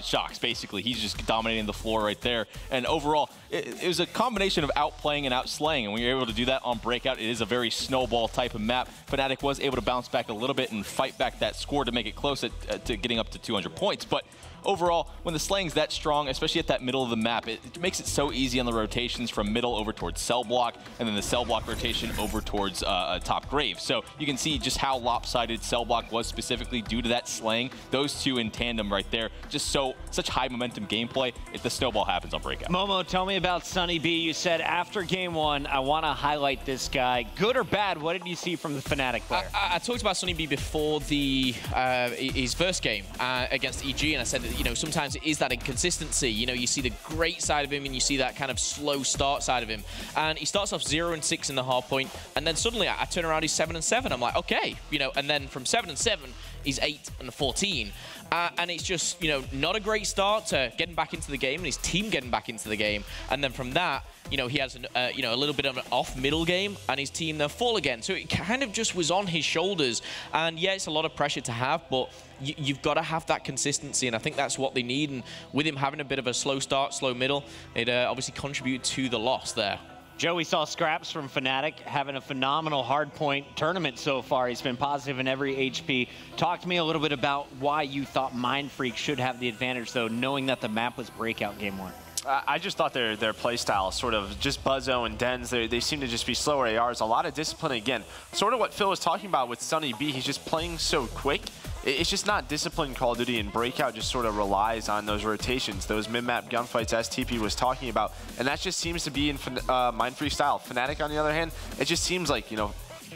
[SPEAKER 7] Shocks, basically. He's just dominating the floor right there. And overall, it was a combination of outplaying and outslaying, and when you're able to do that on Breakout, it is a very snowball type of map. Fnatic was able to bounce back a little bit and fight back that score to make it close to getting up to 200 points. But overall, when the slaying's that strong, especially at that middle of the map, it makes it so easy on the rotations from middle over towards cell block, and then the cell block rotation over towards top grave. So you can see just how lopsided cell block was specifically due to that slaying. Those two in tandem right there, just such high momentum gameplay. If the snowball happens on Breakout.
[SPEAKER 4] Momo, tell me about Sunny B. You said after game 1, I want to highlight this guy. Good or bad? What did you see from the Fnatic player?
[SPEAKER 6] I talked about Sunny B before his first game against EG, and I said that, sometimes it is that inconsistency. You see the great side of him, and you see that kind of slow start side of him. And he starts off 0-6 in the hard point, and then suddenly I turn around, he's 7-7. I'm like, okay, and then from 7-7, he's 8-14. And it's just, not a great start to getting back into the game and his team getting back into the game. And then from that, he has, a little bit of an off-middle game and his team, they'll fall again. So it kind of just was on his shoulders. And yeah, it's a lot of pressure to have, but you've got to have that consistency. And I think that's what they need. And with him having a bit of a slow start, slow middle, it obviously contributed to the loss there.
[SPEAKER 4] Joe, we saw Scraps from Fnatic having a phenomenal hardpoint tournament so far. He's been positive in every HP. Talk to me a little bit about why you thought MindFreak should have the advantage, though, knowing that the map was Breakout game 1.
[SPEAKER 5] I just thought their play style, sort of just Buzzo and Dens, they seem to just be slower ARs. A lot of discipline again. Sort of what Phil was talking about with Sunny B. He's just playing so quick. It's just not disciplined Call of Duty, and Breakout just sort of relies on those rotations, those mid-map gunfights as TP was talking about. And that just seems to be in MindFreak style. Fnatic, on the other hand, it just seems like,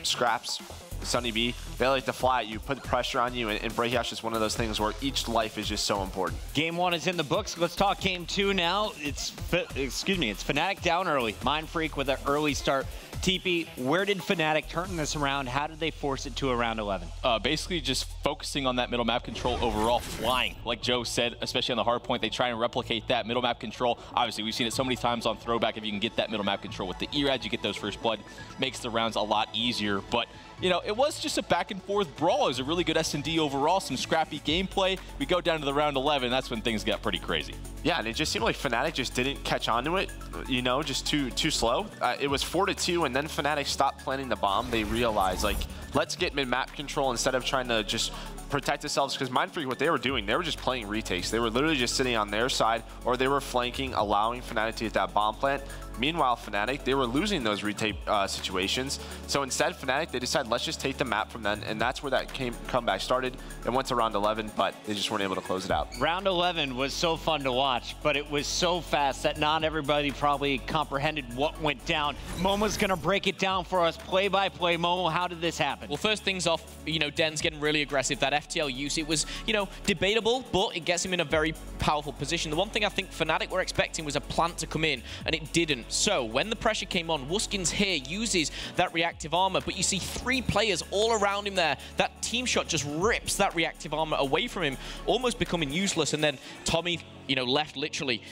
[SPEAKER 5] Scraps, Sunny B, they like to fly at you, put pressure on you, and Breakout's just one of those things where each life is just so important.
[SPEAKER 4] Game 1 is in the books. Let's talk Game 2 now. It's Fnatic down early. MindFreak with an early start. TP, where did Fnatic turn this around? How did they force it to a round 11?
[SPEAKER 7] Basically just focusing on that middle map control overall, flying. Like Joe said, especially on the hard point, they try and replicate that middle map control. Obviously, we've seen it so many times on Throwback. If you can get that middle map control with the E-Rad, you get those first blood, makes the rounds a lot easier. But you know, it was just a back and forth brawl. It was a really good S&D overall, some scrappy gameplay. We go down to the round 11, that's when things got pretty crazy.
[SPEAKER 5] Yeah, and it just seemed like Fnatic just didn't catch on to it, you know, just too slow. It was 4-2, and then Fnatic stopped planting the bomb. They realized, like, let's get mid-map control instead of trying to just protect themselves, because MindFreak, what they were doing, they were just playing retakes. They were literally just sitting on their side, or they were flanking, allowing Fnatic to get that bomb plant. Meanwhile, Fnatic, they were losing those retake situations. So instead, Fnatic, they decided, let's just take the map from them, and that's where that comeback started. It went to round 11, but they just weren't able to close it out.
[SPEAKER 4] Round 11 was so fun to watch, but it was so fast that not everybody probably comprehended what went down. Momo's going to break it down for us play by play. Momo, how did this happen?
[SPEAKER 6] Well, first things off, you know, Den's getting really aggressive. That FTL use, it was, you know, debatable, but it gets him in a very powerful position. The one thing I think Fnatic were expecting was a plant to come in, and it didn't. So when the pressure came on, Wuskins here uses that reactive armor, but you see 3 players all around him there. That team shot just rips that reactive armor away from him, almost becoming useless. And then Tommy, you know, left literally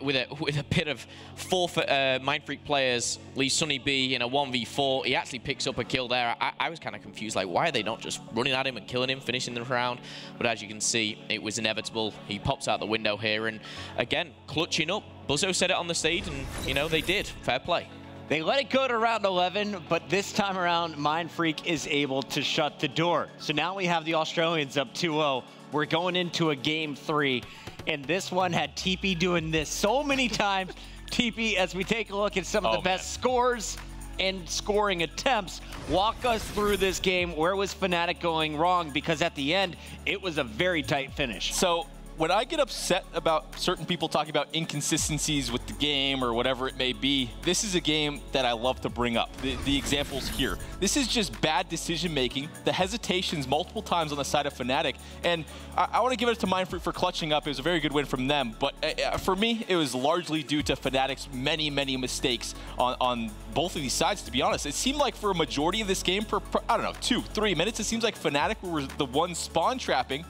[SPEAKER 6] with a pit of 4 MindFreak players, leaves Sunny B in a 1v4. He actually picks up a kill there. I was kind of confused, like, why are they not just running at him and killing him, finishing the round? But as you can see, it was inevitable. He pops out the window here, and again, clutching up. Buzzo said it on the stage, and, you know, they did. Fair play.
[SPEAKER 4] They let it go to round 11, but this time around, MindFreak is able to shut the door. So now we have the Australians up 2-0. We're going into a game 3, and this one had TP doing this so many times. TP, as we take a look at some of the best scores and scoring attempts, walk us through this game. Where was Fnatic going wrong? Because at the end, it was a very tight finish.
[SPEAKER 7] So when I get upset about certain people talking about inconsistencies with the game or whatever it may be, this is a game that I love to bring up. The examples here. This is just bad decision-making, the hesitations multiple times on the side of Fnatic, and I want to give it to MindFreak for clutching up. It was a very good win from them, but for me, it was largely due to Fnatic's many mistakes on both of these sides, to be honest. It seemed like for a majority of this game, for I don't know, 2-3 minutes, it seems like Fnatic were the ones spawn trapping.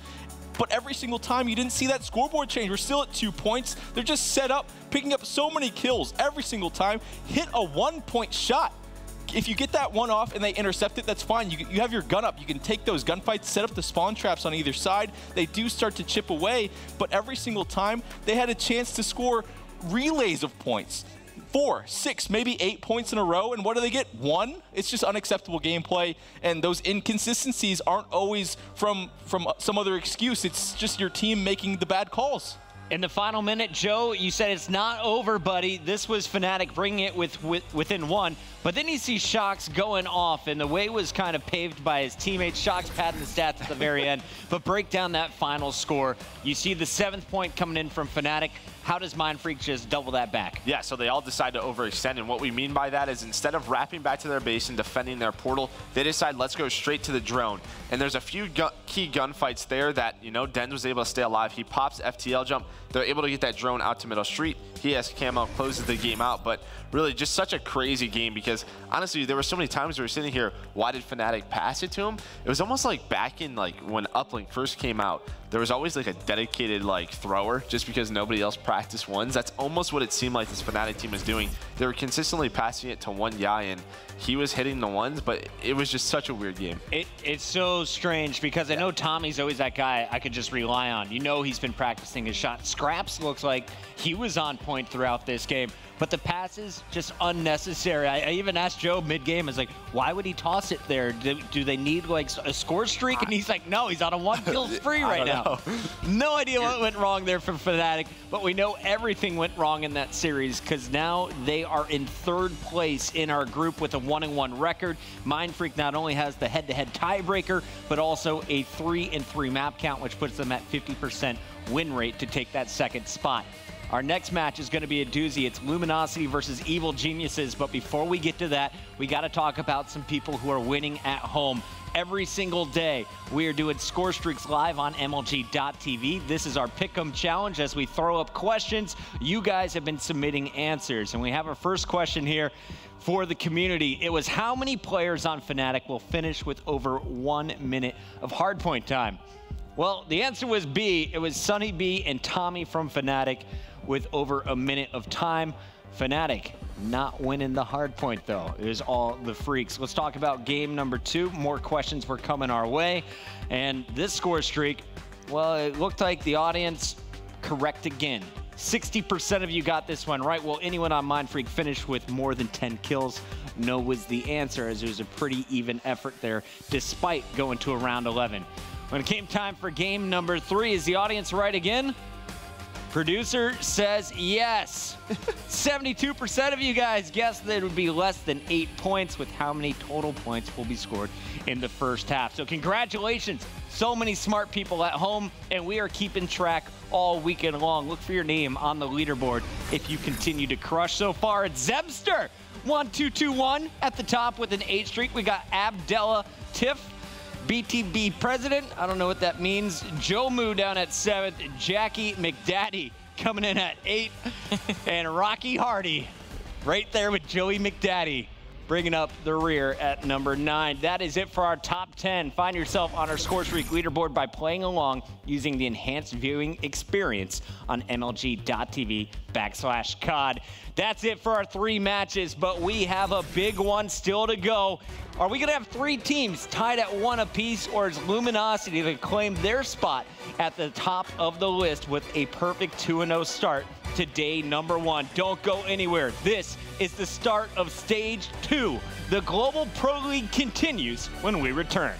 [SPEAKER 7] But every single time, you didn't see that scoreboard change. We're still at 2 points. They're just set up, picking up so many kills every single time. Hit a 1-point shot. If you get that one off and they intercept it, that's fine. You have your gun up. You can take those gunfights, set up the spawn traps on either side. They do start to chip away, but every single time, they had a chance to score relays of points. 4, 6, maybe 8 points in a row, and what do they get? 1? It's just unacceptable gameplay, and those inconsistencies aren't always from some other excuse. It's just your team making the bad calls.
[SPEAKER 4] In the final minute, Joe, you said it's not over, buddy. This was Fnatic bringing it within 1, but then you see Shocks going off, and the way was kind of paved by his teammates. Shocks padding the stats at the very end, but break down that final score. You see the 7th point coming in from Fnatic. How does MindFreak just double that back?
[SPEAKER 5] Yeah, so they all decide to overextend, and what we mean by that is instead of wrapping back to their base and defending their portal, they decide, let's go straight to the drone. And there's a few key gunfights there that, you know, Den was able to stay alive. He pops FTL jump. They're able to get that drone out to middle street. He has camo, closes the game out, but really just such a crazy game because honestly, there were so many times we were sitting here, why did Fnatic pass it to him? It was almost like back in like when Uplink first came out, there was always like a dedicated like thrower just because nobody else practiced ones. That's almost what it seemed like this Fnatic team was doing. They were consistently passing it to one guy and he was hitting the ones, but it was just such a weird game.
[SPEAKER 4] It's so strange because I know Tommy's always that guy I could just rely on. You know he's been practicing his shot. Scraps looks like he was on point throughout this game. But the passes, just unnecessary. I even asked Joe mid-game, I was like, why would he toss it there? Do they need like a score streak? And he's like, no, he's on a 1-kill spree right now. No idea what went wrong there for Fnatic, but we know everything went wrong in that series because now they are in 3rd place in our group with a 1-1 record. MindFreak not only has the head-to-head tiebreaker, but also a 3-3 map count, which puts them at 50% win rate to take that 2nd spot. Our next match is going to be a doozy. It's Luminosity versus Evil Geniuses. But before we get to that, we got to talk about some people who are winning at home. Every single day, we are doing score streaks live on MLG.tv. This is our Pick'em Challenge. As we throw up questions, you guys have been submitting answers. And we have our first question here for the community. It was, how many players on Fnatic will finish with over 1 minute of hardpoint time? Well, the answer was B. It was Sunny B and Tommy from Fnatic with over a minute of time. Fnatic not winning the hardpoint, though. It is all the freaks. Let's talk about game number 2. More questions were coming our way. And this score streak, well, it looked like the audience correct again. 60% of you got this one right. Will anyone on MindFreak finish with more than 10 kills? No was the answer, as it was a pretty even effort there, despite going to a round 11. When it came time for game number 3, is the audience right again? Producer says yes. 72% of you guys guessed that it would be less than 8 points. With how many total points will be scored in the first half. So congratulations. So many smart people at home, and we are keeping track all weekend long. Look for your name on the leaderboard if you continue to crush. So far, it's Zebster 1221 at the top with an 8 streak. We got Abdella Tiff, BTB President, I don't know what that means. Joe Moo down at 7th. Jackie McDaddy coming in at 8. And Rocky Hardy right there with Joey McDaddy bringing up the rear at number 9. That is it for our top 10. Find yourself on our score streak leaderboard by playing along using the enhanced viewing experience on MLG.tv/COD. That's it for our 3 matches, but we have a big one still to go. Are we gonna have 3 teams tied at 1 apiece, or is Luminosity to claim their spot at the top of the list with a perfect 2-0 start to day number 1? Don't go anywhere. This is the start of stage 2. The Global Pro League continues when we return.